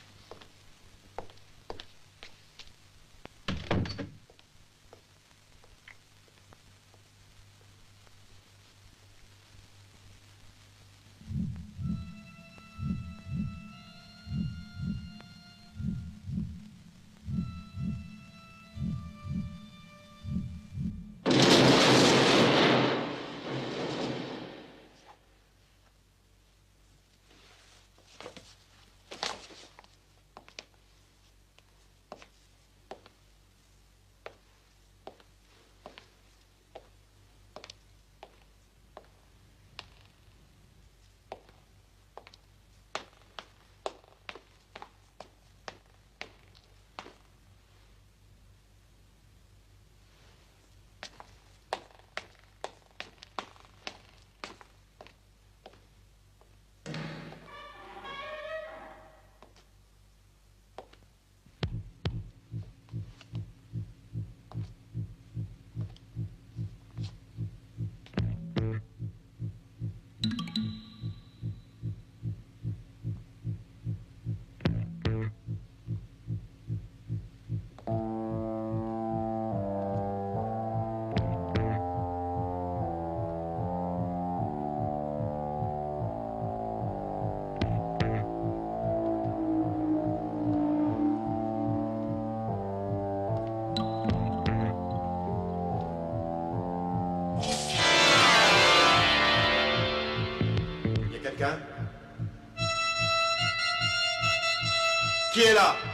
S3: Chi è là?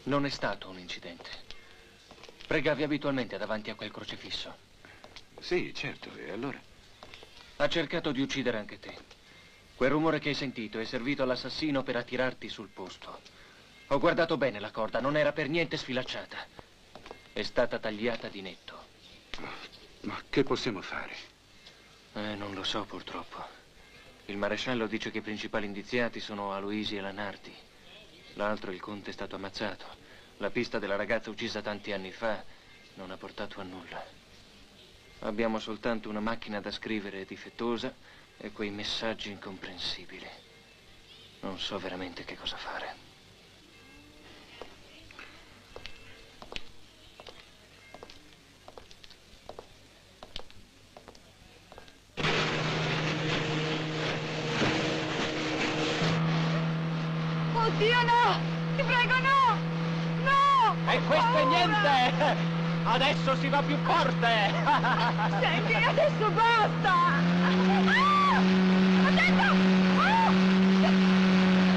S8: Non è stato un incidente. Pregavi abitualmente davanti a quel crocifisso.
S7: Sì, certo, e allora?
S8: Ha cercato di uccidere anche te. Quel rumore che hai sentito è servito all'assassino per attirarti sul posto. Ho guardato bene la corda, non era per niente sfilacciata. È stata tagliata di netto.
S7: Ma che possiamo fare?
S8: Non lo so, purtroppo. Il maresciallo dice che i principali indiziati sono Aloisi e Lanardi. L'altro, il conte, è stato ammazzato. La pista della ragazza uccisa tanti anni fa non ha portato a nulla. Abbiamo soltanto una macchina da scrivere difettosa e quei messaggi incomprensibili. Non so veramente che cosa fare.
S16: Oddio, no! Ti prego, no! No!
S8: E questo è niente! Adesso si va più forte!
S16: Senti, adesso basta! Ah! Attento! Oh!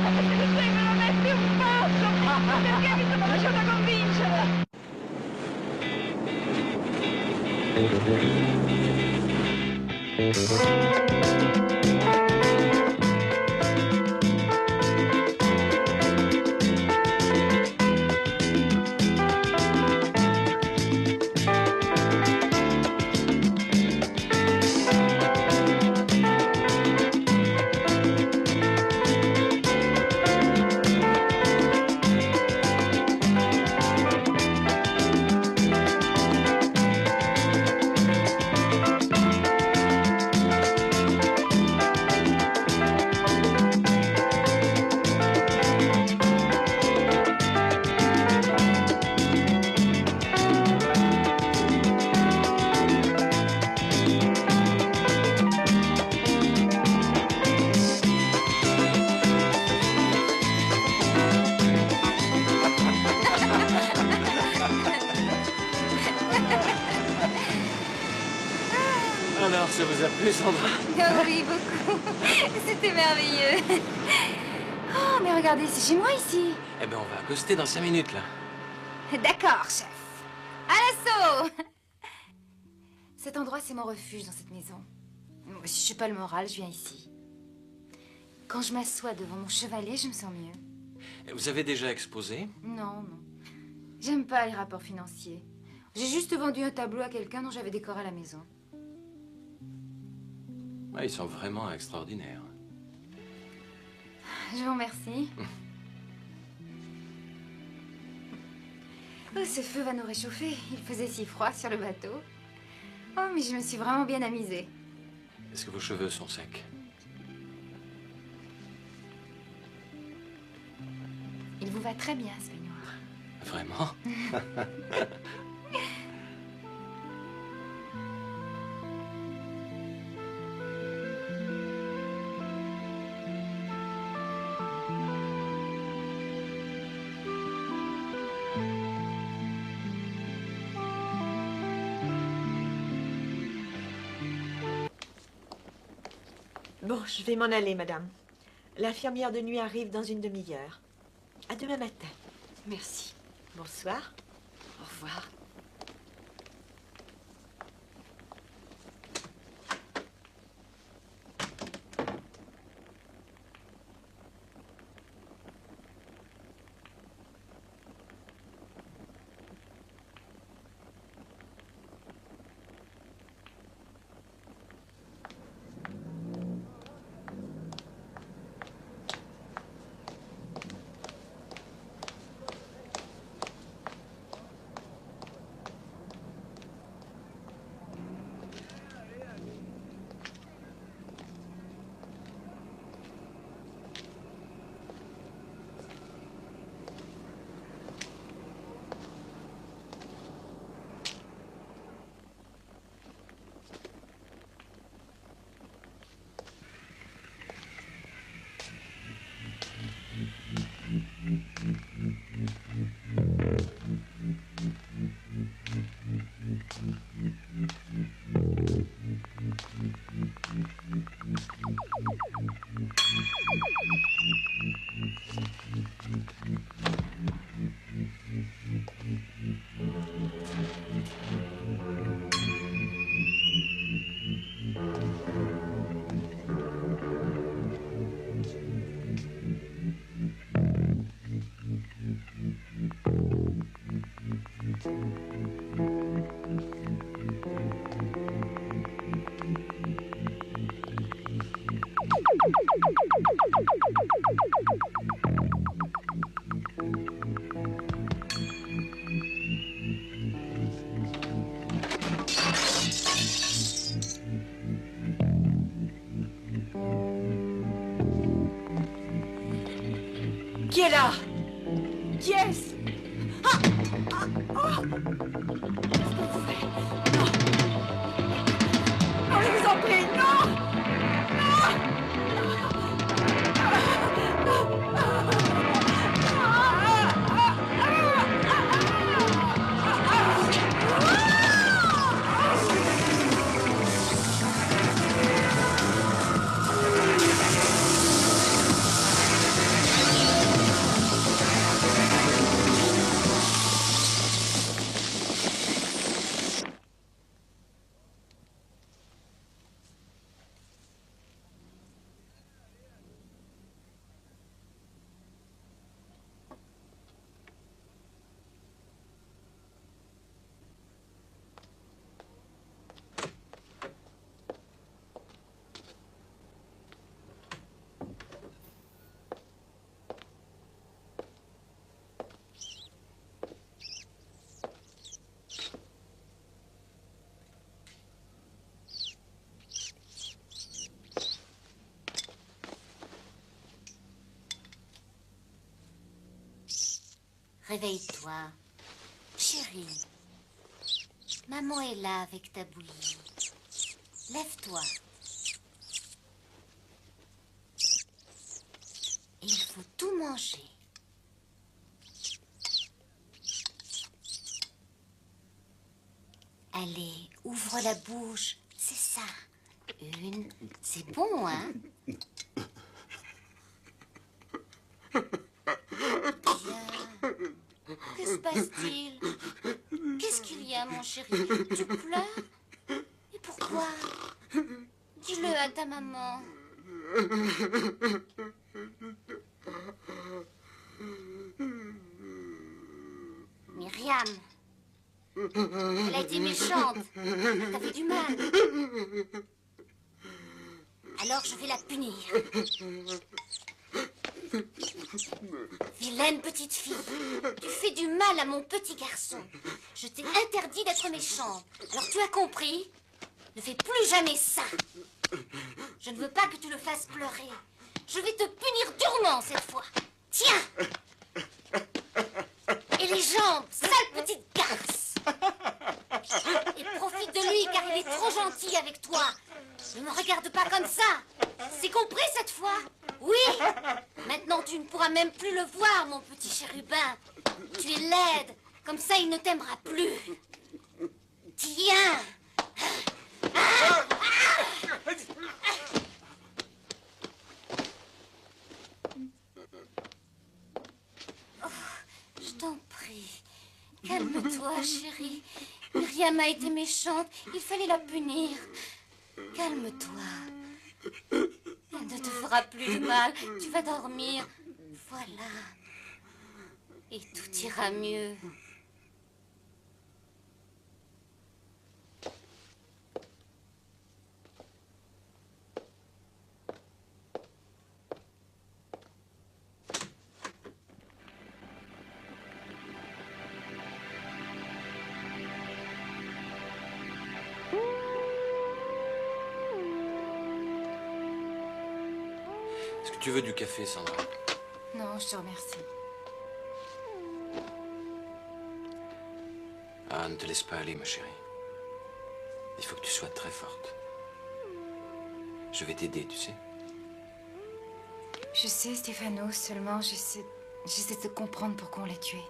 S16: Perché mi seguono, metti un passo! Perché mi sono
S9: Alors, ça vous a plu, Sandra?
S1: Oh oui, beaucoup. C'était merveilleux. Oh, mais regardez, c'est chez moi ici.
S9: Eh ben, on va accoster dans 5 minutes, là.
S1: D'accord, chef. À l'assaut. Cet endroit, c'est mon refuge dans cette maison. Si je suis pas le moral, je viens ici. Quand je m'assois devant mon chevalet, je me sens mieux.
S9: Vous avez déjà exposé?
S1: Non, non. J'aime pas les rapports financiers. J'ai juste vendu un tableau à quelqu'un dont j'avais décoré la maison.
S9: Ah, ils sont vraiment extraordinaires.
S1: Je vous remercie. Oh, ce feu va nous réchauffer. Il faisait si froid sur le bateau. Oh, mais je me suis vraiment bien amusée.
S9: Est-ce que vos cheveux sont secs?
S1: Il vous va très bien, ce peignoir.
S9: Vraiment?
S14: Bon, je vais m'en aller, madame. L'infirmière de nuit arrive dans une demi-heure. À demain matin.
S1: Merci.
S14: Bonsoir.
S1: Au revoir.
S14: Qui est là? Qui est-ce? Ah! Ah! Ah! Qu'est-ce que vous faites? Non! Non, je vous en prie, non!
S19: Réveille-toi. Chérie, maman est là avec ta bouillie. Lève-toi. Il faut tout manger. Allez, ouvre la bouche. C'est ça. Une. C'est bon, hein? Bien. Que se passe-t-il? Qu'est-ce qu'il y a, mon chéri? Tu pleures? Et pourquoi? Dis-le à ta maman. Myriam. Elle a été méchante. Elle t'a fait du mal. Alors je vais la punir. Vilaine petite fille, tu fais du mal à mon petit garçon. Je t'ai interdit d'être méchante. Alors tu as compris? Ne fais plus jamais ça. Je ne veux pas que tu le fasses pleurer. Je vais te punir durement cette fois. Tiens! Et les jambes, sale petite garce! Et profite de lui car il est trop gentil avec toi. Ne me regarde pas comme ça. C'est compris cette fois? Oui. Maintenant tu ne pourras même plus le voir, mon petit chérubin. Tu es laide. Comme ça il ne t'aimera plus. Tiens. Oh, je t'en prie. Calme-toi, chérie. Myriam a été méchante. Il fallait la punir. Calme-toi. Elle ne te fera plus de mal. Tu vas dormir. Voilà. Et tout ira mieux.
S9: Est-ce que tu veux du café, Sandra?
S1: Non, je te remercie.
S9: Ah, ne te laisse pas aller, ma chérie. Il faut que tu sois très forte. Je vais t'aider, tu sais.
S1: Je sais, Stefano, seulement j'essaie de comprendre pourquoi on l'a tué.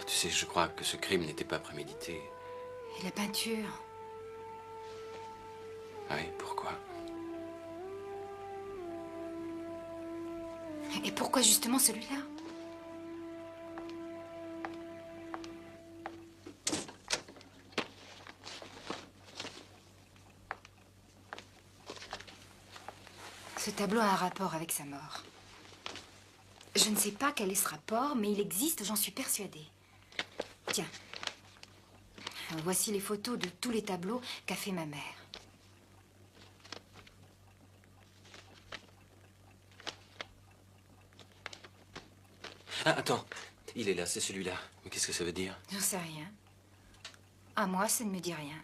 S9: Tu sais, je crois que ce crime n'était pas prémédité.
S1: Et la peinture?
S9: Oui, pourquoi?
S1: Et pourquoi justement celui-là? Ce tableau a un rapport avec sa mort. Je ne sais pas quel est ce rapport, mais il existe, j'en suis persuadée. Tiens. Voici les photos de tous les tableaux qu'a fait ma mère.
S9: Ah, attends. Il est là, c'est celui-là. Mais qu'est-ce que ça veut dire?
S1: J'en sais rien. À moi, ça ne me dit rien.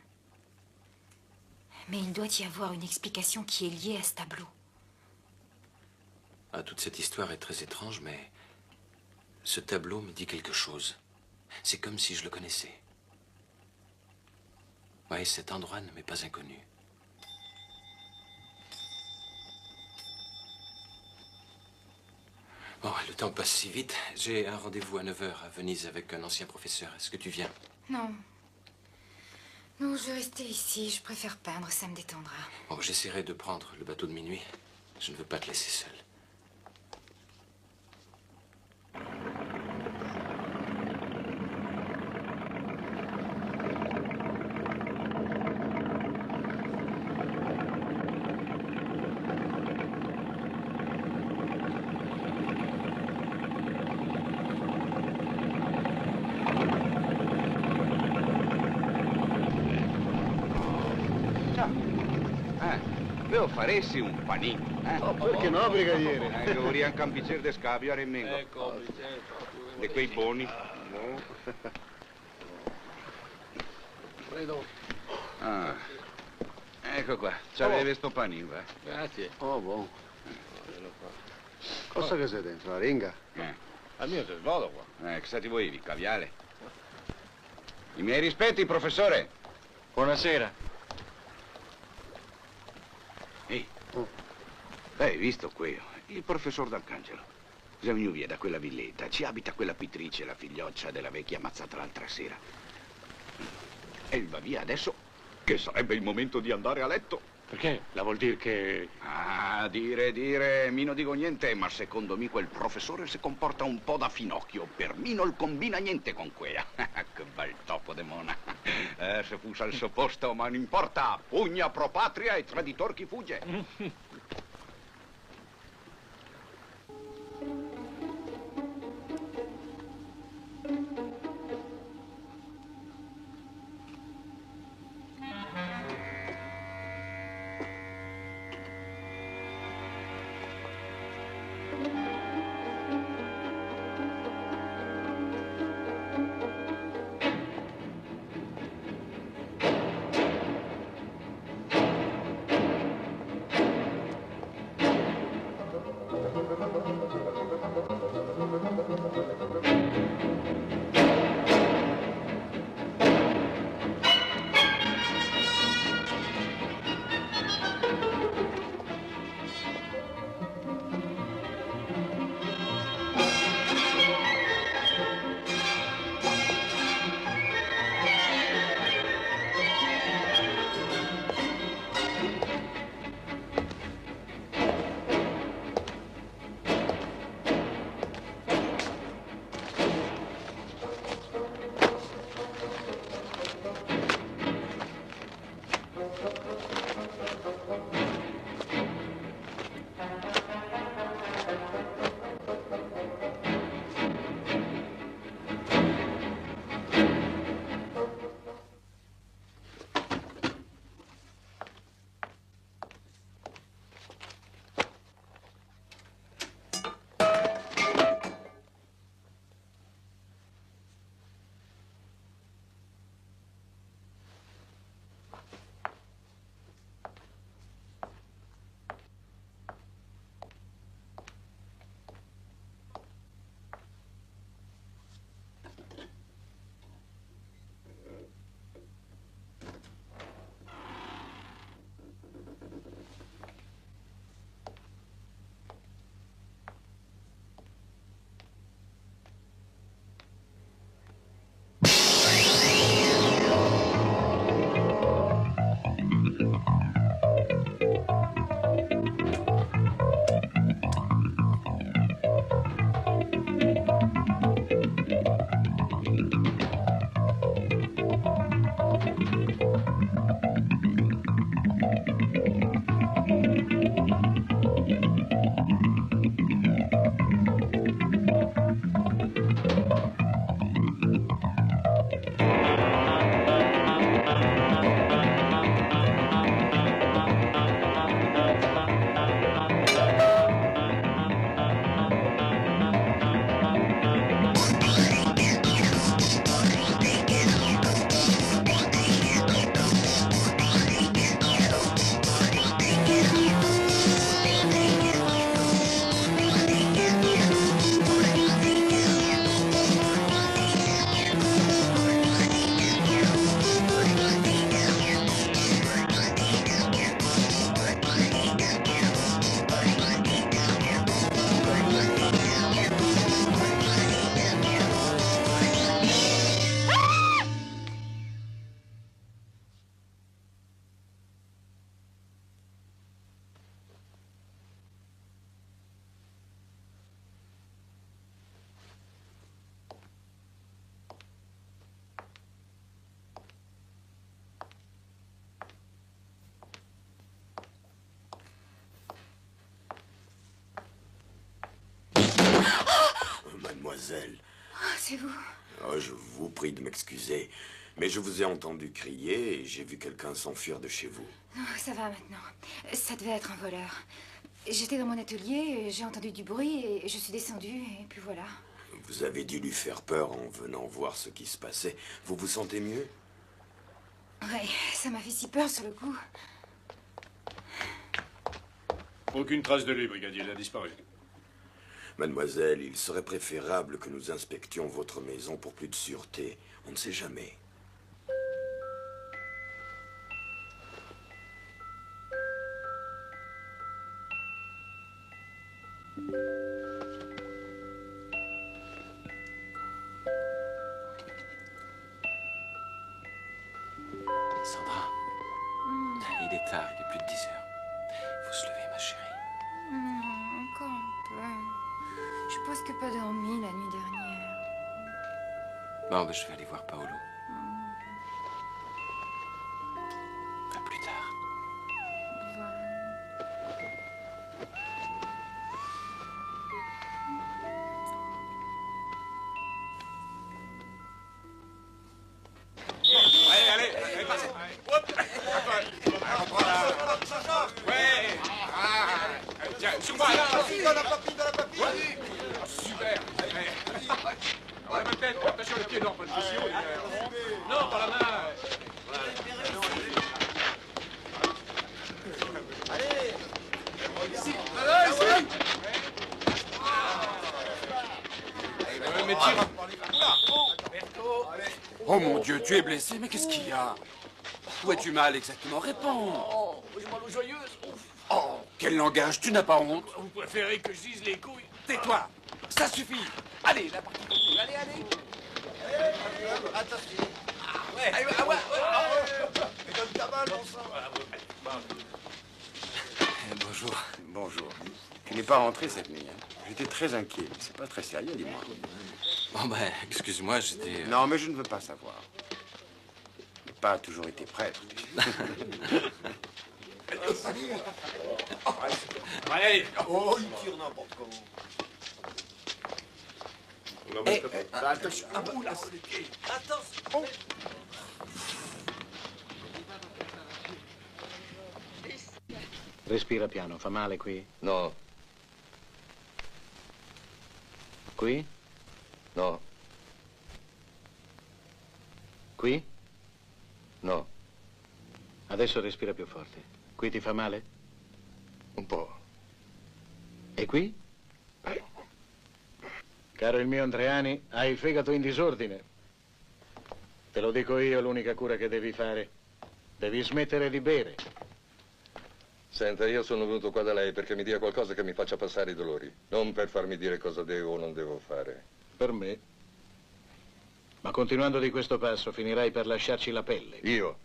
S1: Mais il doit y avoir une explication qui est liée à ce tableau.
S9: Ah, toute cette histoire est très étrange, mais ce tableau me dit quelque chose. C'est comme si je le connaissais. Oui, cet endroit ne m'est pas inconnu. Bon, le temps passe si vite. J'ai un rendez-vous à 9h à Venise avec un ancien professeur. Est-ce que tu viens?
S1: Non. Non, je vais rester ici. Je préfère peindre, ça me détendra.
S9: Bon, j'essaierai de prendre le bateau de minuit. Je ne veux pas te laisser seule.
S7: Io faresti un panino, eh?
S17: Oh, perché no, brigadiere?
S7: Io vorrei anche un bicchiere di scaviare e mengo.
S17: Ecco, un bicchiere.
S7: Di quei buoni.
S17: Credo.
S7: Ah. Ecco qua, c'avevi sto panino, va.
S17: Grazie. Oh, buono. Cosa che c'è dentro? La ringa?
S13: A mio del volo qua.
S7: Cosa ti vuoi, caviale? I miei rispetti, professore.
S8: Buonasera.
S7: Ehi, hai visto qui? Il professor D'Arcangelo. È venuto via da quella villetta. Ci abita quella pittrice, la figlioccia della vecchia ammazzata l'altra sera. E va via adesso, che sarebbe il momento di andare a letto.
S8: Perché? La vuol dire che...
S7: Ah, dire, mi non dico niente, ma secondo me quel professore si comporta un po' da finocchio. Per me non combina niente con quella. Che bel topo de mona. Se fosse al suo posto, ma non importa. Pugna pro patria e traditor chi fugge.
S11: Mademoiselle.
S1: Oh, c'est vous.
S11: Oh, je vous prie de m'excuser, mais je vous ai entendu crier et j'ai vu quelqu'un s'enfuir de chez vous.
S1: Non, ça va maintenant. Ça devait être un voleur. J'étais dans mon atelier, j'ai entendu du bruit et je suis descendue et puis voilà.
S11: Vous avez dû lui faire peur en venant voir ce qui se passait. Vous vous sentez mieux?
S1: Ouais, ça m'a fait si peur sur le coup.
S13: Aucune trace de lui, brigadier. Il a disparu.
S5: Mademoiselle, il serait préférable que nous inspections votre maison pour plus de sûreté. On ne sait jamais.
S9: Sandra, il est tard, il est plus de 10 heures. Il faut se lever, ma chérie.
S1: Encore un peu. J'ai presque pas dormi la nuit dernière.
S9: Bon, ben, je vais aller voir Paolo. À plus tard.
S13: Allez, passez. Hop. On prend la... Ouais. Tiens, sur moi, là.
S17: Dans la papille, dans la papille.
S13: Ouais. Super. Ouais, ma tête, attention les pieds, non, pas de soucis. Non, pas la main.
S17: Allez. Ici.
S13: Allez, ici. Mais tire.
S2: Oh mon Dieu, tu es blessé, mais qu'est-ce qu'il y a? Où as-tu mal exactement? Réponds.
S11: Oh, j'ai mal aux joyeuses.
S2: Oh, quel langage, tu n'as pas honte?
S13: Vous préférez que je dise les couilles?
S2: Tais-toi, ça suffit. Allez, la partie continue, allez, allez.
S17: Attention.
S11: Ah ouais.
S17: Mais donne ta balle, bon sang.
S3: Bonjour. Bonjour. Tu n'es pas rentré cette nuit, hein? J'étais très inquiet. C'est pas très sérieux, dis-moi.
S9: Bon, ben, excuse-moi, j'étais...
S3: Non, mais je ne veux pas savoir. Je n'ai pas toujours été prêtre.
S13: Allez.
S17: Oh, il tire n'importe comment.
S11: Attention. Attention.
S6: Respira piano, fa male qui?
S8: No.
S6: Qui?
S8: No.
S6: Qui?
S8: No.
S6: Adesso respira più forte. Qui ti fa male?
S8: Un po'.
S6: E qui? Caro il mio Andreani, hai il fegato in disordine. Te lo dico io, l'unica cura che devi fare. Devi smettere di bere.
S8: Senta, io sono venuto qua da lei perché mi dia qualcosa che mi faccia passare i dolori. Non per farmi dire cosa devo o non devo fare.
S6: Per me. Ma continuando di questo passo finirai per lasciarci la pelle.
S8: Io?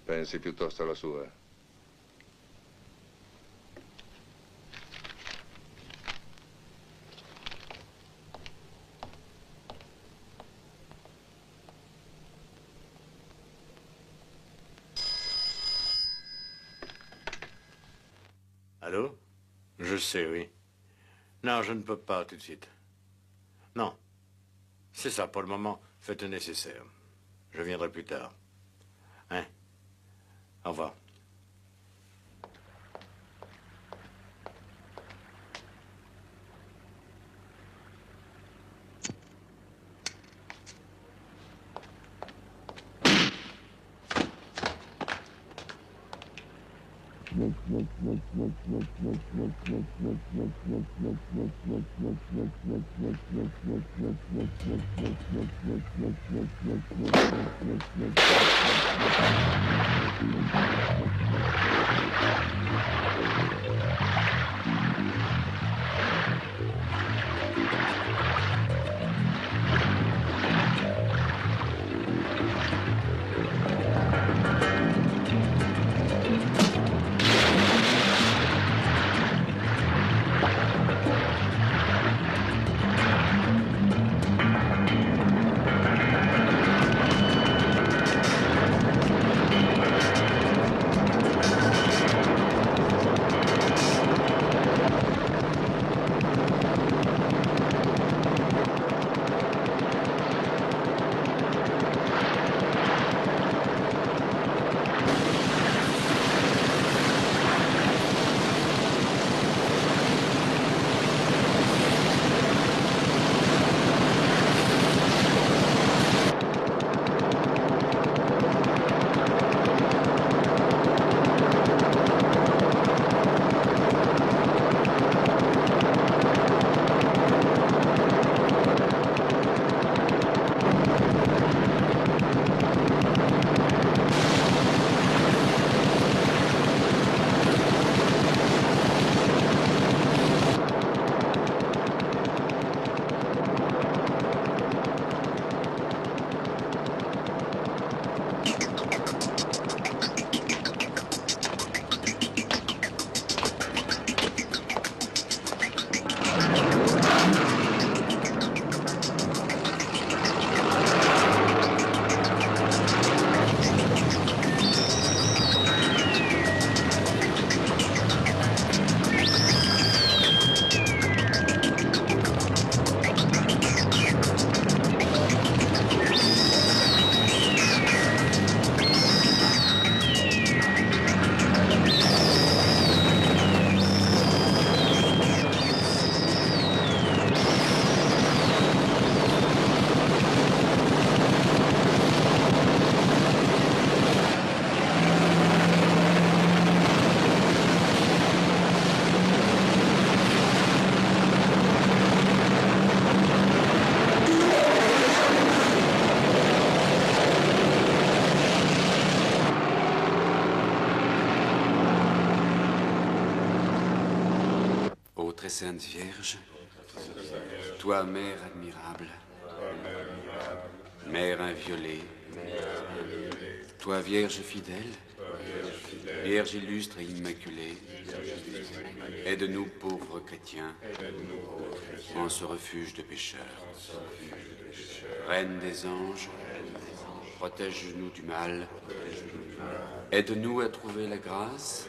S8: Pensi piuttosto alla sua.
S10: Allô? Je sais, oui. Non, je ne peux pas tout de suite. Non. C'est ça, pour le moment, faites le nécessaire. Je viendrai plus tard. Hein? Au revoir.
S2: très sainte Vierge, toi, Mère admirable, Mère inviolée, toi, Vierge fidèle, Vierge illustre et immaculée, aide-nous pauvres chrétiens en ce refuge de pécheurs. Reine des anges, protège-nous du mal, aide-nous à trouver la grâce,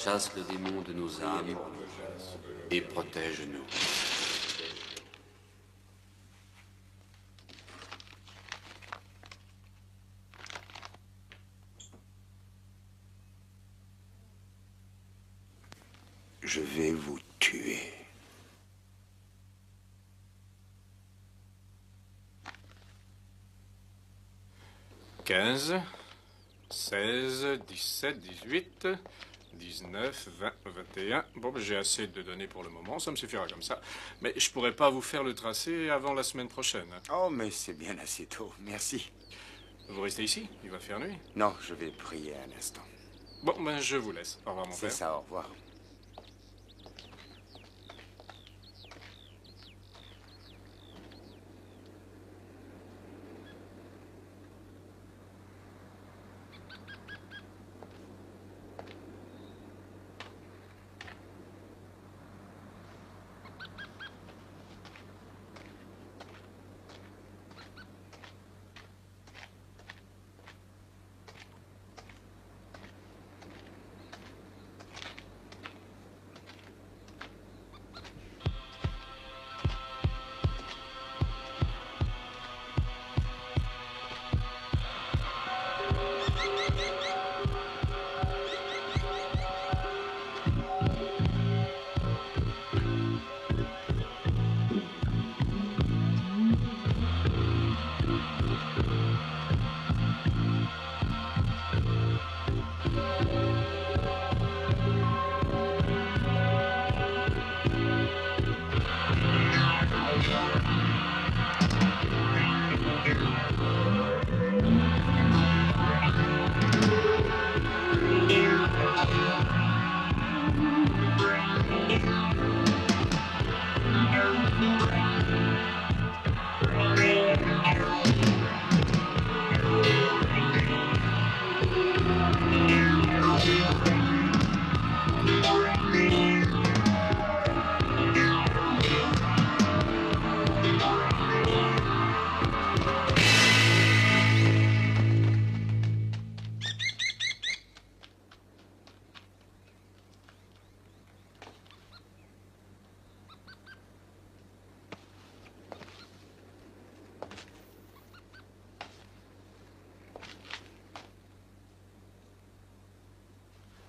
S2: chasse le démon de nos âmes et protège-nous.
S5: Je vais vous tuer. «
S13: 15, 16, 17, 18, 19, 20, 21. Bon, ben, j'ai assez de données pour le moment, ça me suffira comme ça. Mais je pourrais pas vous faire le tracé avant la semaine prochaine.
S5: Oh, mais c'est bien assez tôt, merci.
S13: Vous restez ici? Il va faire nuit.
S5: Non, je vais prier un instant.
S13: Bon, ben, je vous laisse. Au revoir, mon père.
S5: C'est ça, au revoir.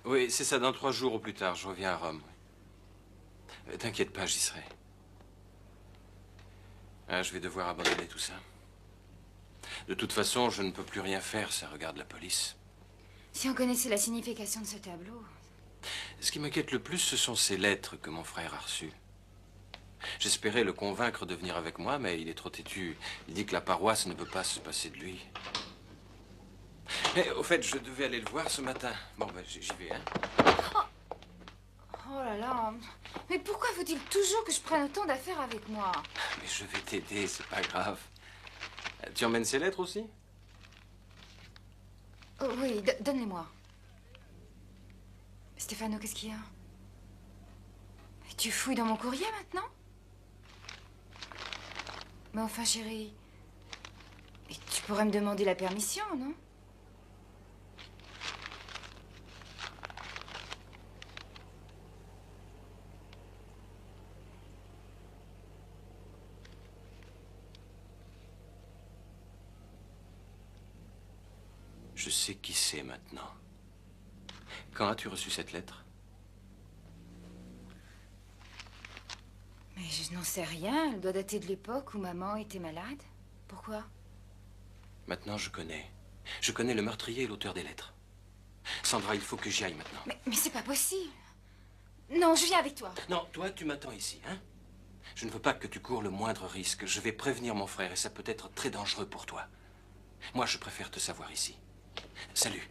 S9: Oui, c'est ça, dans 3 jours au plus tard, je reviens à Rome. T'inquiète pas, j'y serai. Ah, je vais devoir abandonner tout ça. De toute façon, je ne peux plus rien faire, ça regarde la police.
S1: Si on connaissait la signification de ce tableau...
S9: Ce qui m'inquiète le plus, ce sont ces lettres que mon frère a reçues. J'espérais le convaincre de venir avec moi, mais il est trop têtu. Il dit que la paroisse ne peut pas se passer de lui. Mais au fait, je devais aller le voir ce matin. Bon, ben, j'y vais, hein.
S1: Oh là là... Mais pourquoi faut-il toujours que je prenne autant d'affaires avec moi?
S9: Mais je vais t'aider, c'est pas grave. Tu emmènes ces lettres aussi?
S1: Oh, oui, donne-les-moi. Stefano, qu'est-ce qu'il y a? Tu fouilles dans mon courrier maintenant? Mais enfin, chérie... Tu pourrais me demander la permission, non?
S9: Je sais qui c'est maintenant. Quand as-tu reçu cette lettre?
S1: Mais je n'en sais rien. Elle doit dater de l'époque où maman était malade. Pourquoi?
S9: Maintenant, je connais. Je connais le meurtrier et l'auteur des lettres. Sandra, il faut que j'y aille maintenant.
S1: Mais c'est pas possible. Non, je viens avec toi.
S9: Non, toi, tu m'attends ici, hein? Je ne veux pas que tu cours le moindre risque. Je vais prévenir mon frère et ça peut être très dangereux pour toi. Moi, je préfère te savoir ici. Salut.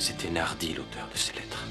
S9: C'était Nardi, l'auteur de ces lettres.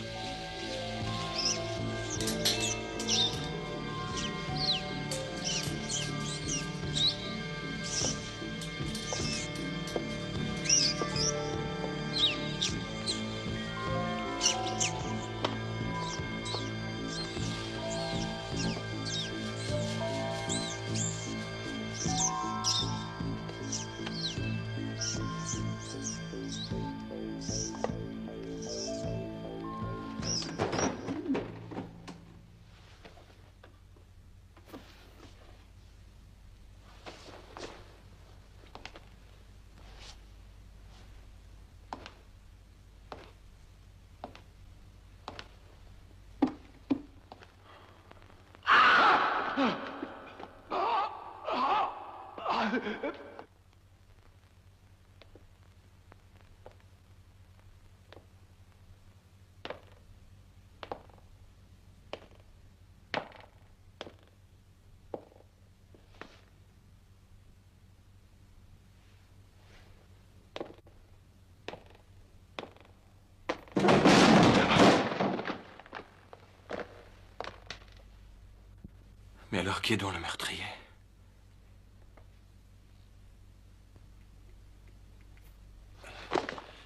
S9: Mais alors, qui est donc le meurtrier?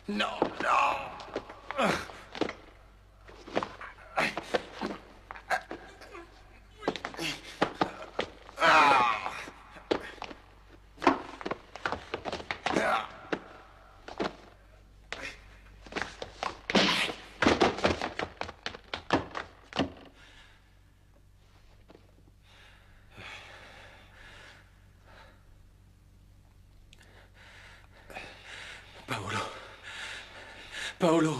S11: Non, non.
S9: Paolo.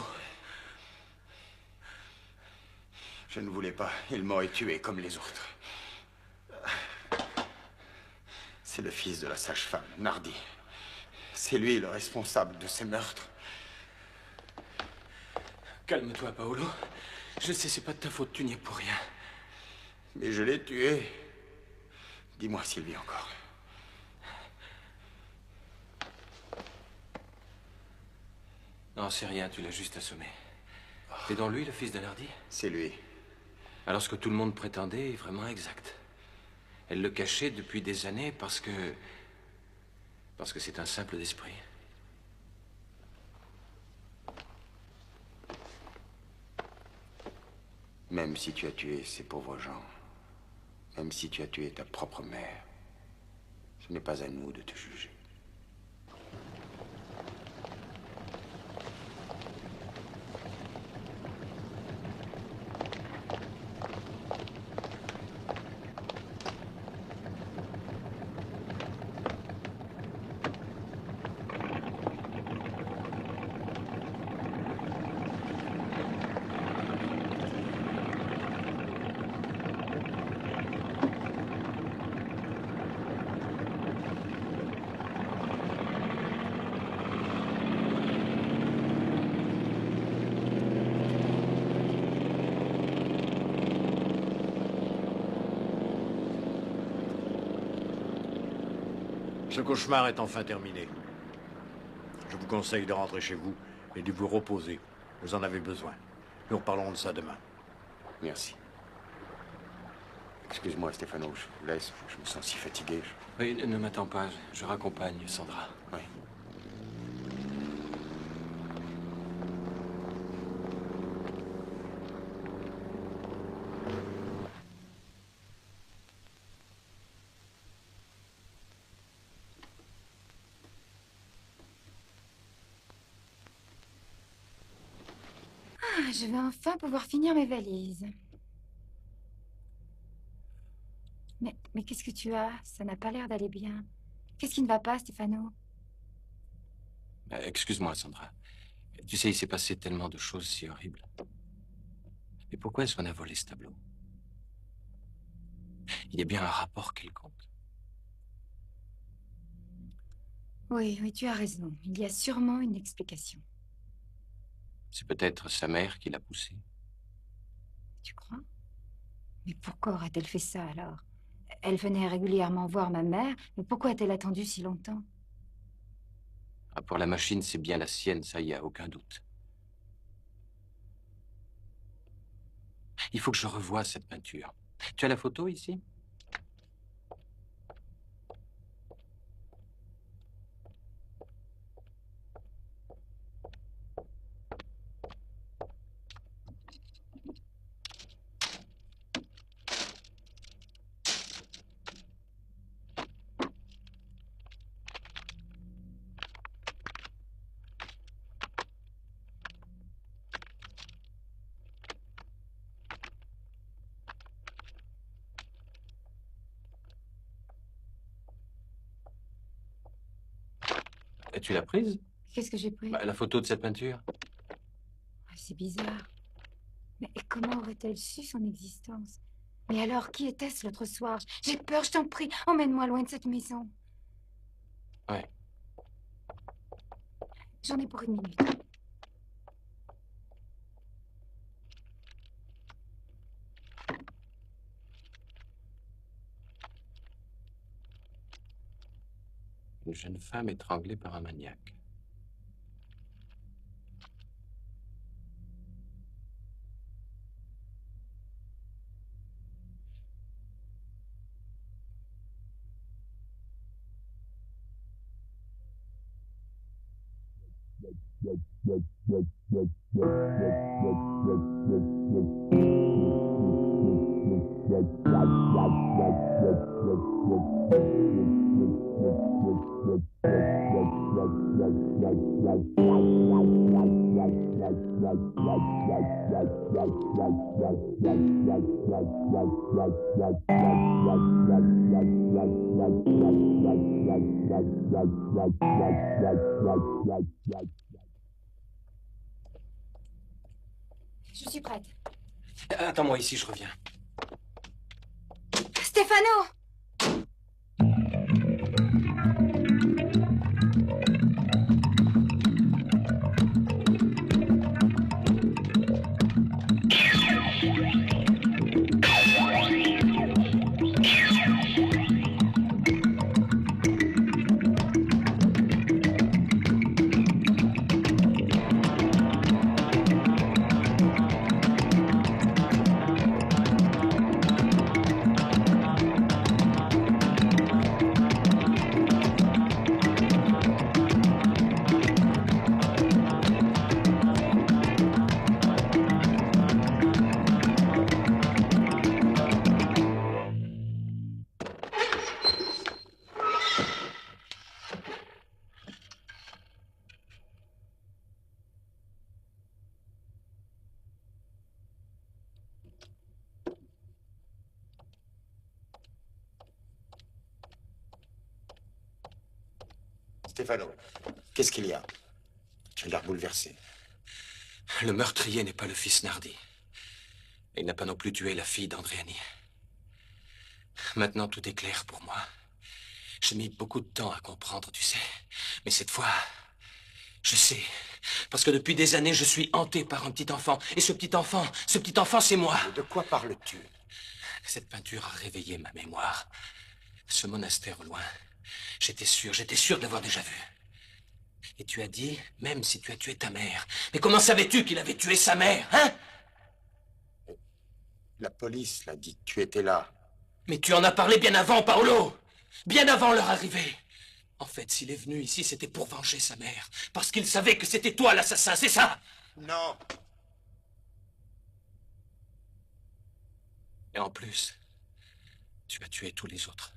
S3: Je ne voulais pas. Il m'aurait tué comme les autres. C'est le fils de la sage-femme, Nardi. C'est lui le responsable de ces meurtres.
S9: Calme-toi, Paolo. Je sais, c'est pas de ta faute, tu n'y es pour rien.
S3: Mais je l'ai tué. Dis-moi s'il vit encore.
S9: Non, c'est rien, tu l'as juste assommé. C'est donc lui, le fils de Nardi?
S3: C'est lui.
S9: Alors ce que tout le monde prétendait est vraiment exact. Elle le cachait depuis des années parce que c'est un simple d'esprit.
S3: Même si tu as tué ces pauvres gens, même si tu as tué ta propre mère, ce n'est pas à nous de te juger.
S10: Ce cauchemar est enfin terminé. Je vous conseille de rentrer chez vous et de vous reposer. Vous en avez besoin. Nous reparlerons de ça demain.
S3: Merci. Excuse-moi, Stefano, je vous laisse. Je me sens si fatigué.
S9: Oui, ne m'attends pas. Je raccompagne Sandra.
S3: Oui.
S1: Ah, je vais enfin pouvoir finir mes valises. Mais qu'est-ce que tu as? Ça n'a pas l'air d'aller bien. Qu'est-ce qui ne va pas, Stefano?
S9: Excuse-moi, Sandra. Tu sais, il s'est passé tellement de choses si horribles. Mais pourquoi est-ce qu'on a volé ce tableau? Il y a bien un rapport quelconque.
S1: Oui, tu as raison. Il y a sûrement une explication.
S9: C'est peut-être sa mère qui l'a poussé.
S1: Tu crois? Mais pourquoi aurait-elle fait ça, alors? Elle venait régulièrement voir ma mère, mais pourquoi a-t-elle attendu si longtemps?
S9: Ah, pour la machine, c'est bien la sienne, ça, y a aucun doute. Il faut que je revoie cette peinture. Tu as la photo ici? Tu l'as prise?
S1: Qu'est-ce que j'ai pris?
S9: La photo de cette peinture.
S1: Ah, c'est bizarre. Mais comment aurait-elle su son existence? Mais alors, qui était-ce l'autre soir? J'ai peur, je t'en prie. Emmène-moi loin de cette maison.
S9: Ouais.
S1: J'en ai pour 1 minute.
S9: Une jeune femme étranglée par un maniaque.
S1: Je suis prête.
S9: Attends-moi ici, je reviens.
S1: Stefano!
S3: Stefano, qu'est-ce qu'il y a? Tu as l'air bouleversé.
S9: Le meurtrier n'est pas le fils Nardi. Il n'a pas non plus tué la fille d'Andréani. Maintenant, tout est clair pour moi. J'ai mis beaucoup de temps à comprendre, tu sais. Mais cette fois, je sais. Parce que depuis des années, je suis hanté par un petit enfant. Et ce petit enfant, c'est moi.
S3: Mais de quoi parles-tu?
S9: Cette peinture a réveillé ma mémoire. Ce monastère au loin, J'étais sûr de l'avoir déjà vu. Et tu as dit, même si tu as tué ta mère. Mais comment savais-tu qu'il avait tué sa mère, hein?
S3: La police l'a dit que tu étais là.
S9: Mais tu en as parlé bien avant, Paolo! Bien avant leur arrivée. En fait, s'il est venu ici, c'était pour venger sa mère. Parce qu'il savait que c'était toi l'assassin, c'est ça?
S3: Non.
S9: Et en plus, tu as tué tous les autres.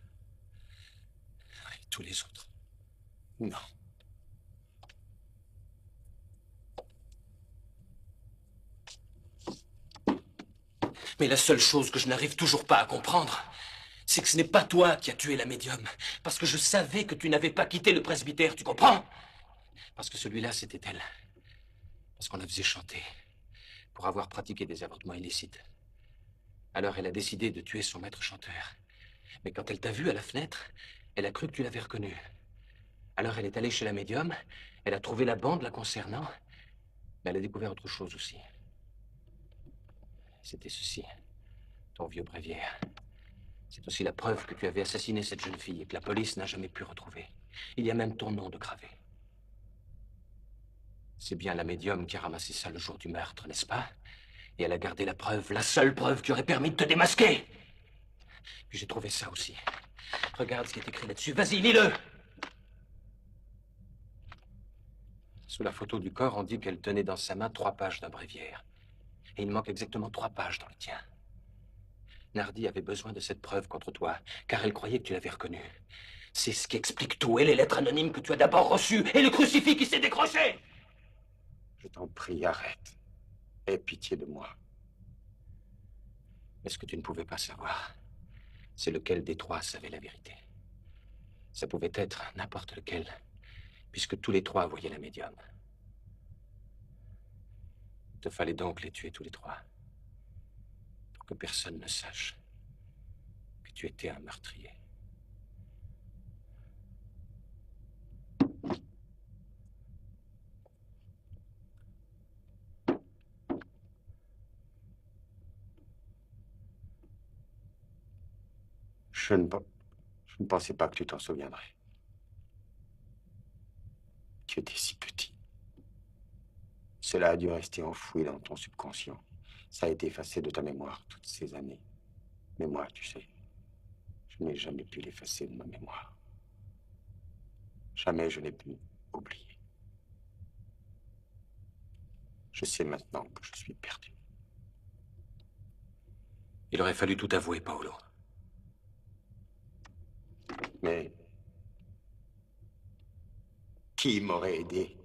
S9: Oui, tous les autres.
S3: Non.
S9: Mais la seule chose que je n'arrive toujours pas à comprendre, c'est que ce n'est pas toi qui as tué la médium. Parce que je savais que tu n'avais pas quitté le presbytère, tu comprends? Parce que celui-là, c'était elle. Parce qu'on la faisait chanter. Pour avoir pratiqué des avortements illicites. Alors elle a décidé de tuer son maître chanteur. Mais quand elle t'a vu à la fenêtre, elle a cru que tu l'avais reconnu. Alors elle est allée chez la médium, elle a trouvé la bande la concernant, mais elle a découvert autre chose aussi. C'était ceci, ton vieux bréviaire. C'est aussi la preuve que tu avais assassiné cette jeune fille et que la police n'a jamais pu retrouver. Il y a même ton nom de gravé. C'est bien la médium qui a ramassé ça le jour du meurtre, n'est-ce pas? Et elle a gardé la preuve, la seule preuve qui aurait permis de te démasquer. Puis j'ai trouvé ça aussi. Regarde ce qui est écrit là-dessus. Vas-y, lis-le! Sous la photo du corps, on dit qu'elle tenait dans sa main 3 pages d'un bréviaire. Et il manque exactement 3 pages dans le tien. Nardi avait besoin de cette preuve contre toi, car elle croyait que tu l'avais reconnu. C'est ce qui explique tout, et les lettres anonymes que tu as d'abord reçues, et le crucifix qui s'est décroché!
S3: Je t'en prie, arrête. Aie pitié de moi.
S9: Mais ce que tu ne pouvais pas savoir, c'est lequel des 3 savait la vérité. Ça pouvait être n'importe lequel, puisque tous les 3 voyaient la médium. Il te fallait donc les tuer tous les 3, pour que personne ne sache que tu étais un meurtrier.
S3: Je ne pensais pas que tu t'en souviendrais. Tu étais si petit. Cela a dû rester enfoui dans ton subconscient. Ça a été effacé de ta mémoire toutes ces années. Mais moi, tu sais, je n'ai jamais pu l'effacer de ma mémoire. Jamais je n'ai pu oublier. Je sais maintenant que je suis perdu.
S9: Il aurait fallu tout avouer, Paolo.
S3: Mais qui m'aurait aidé?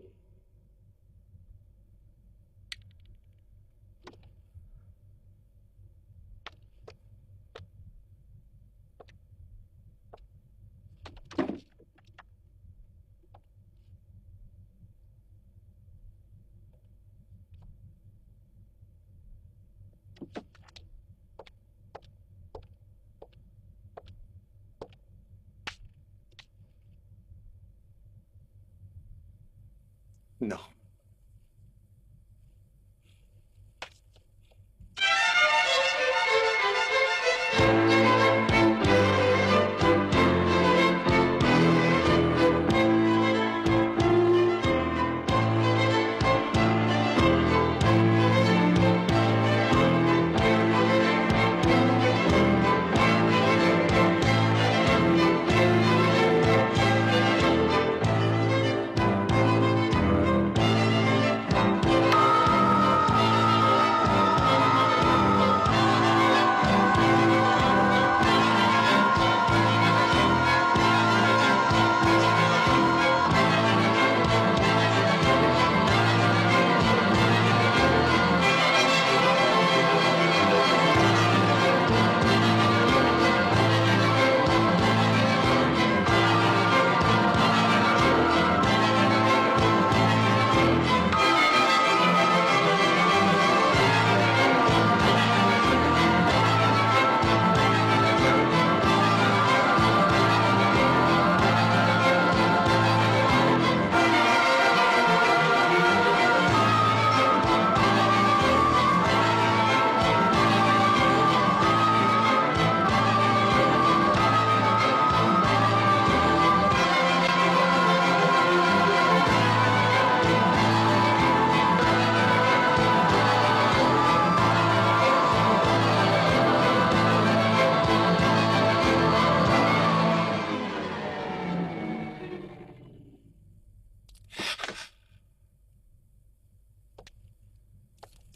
S3: Non.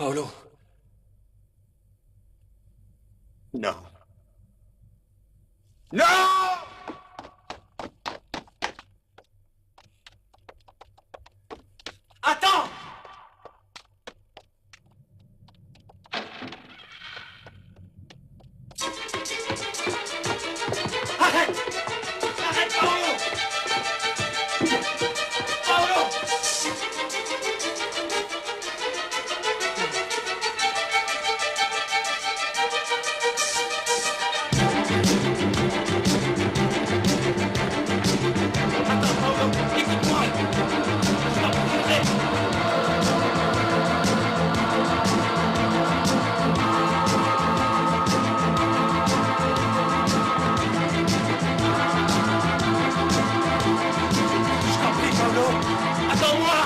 S5: Paolo.
S21: Non. Non!
S11: Attends! Arrête! Arrête, Paolo! Paolo! Attends, Paolo, écoute-moi! Je t'en prie. Je t'en prie, Paolo! Attends-moi!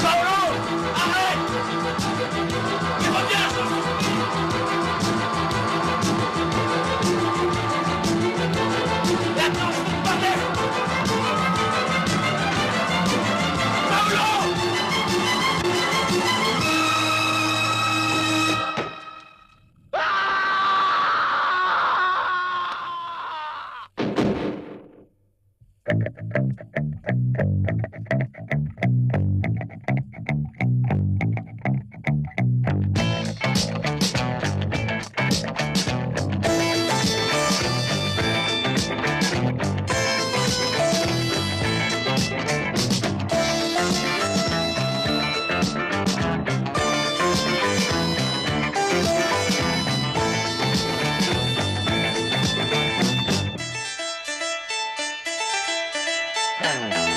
S11: Paolo! Arrête! Mais reviens! Mais attends, je veux te parler! Paolo! Ah.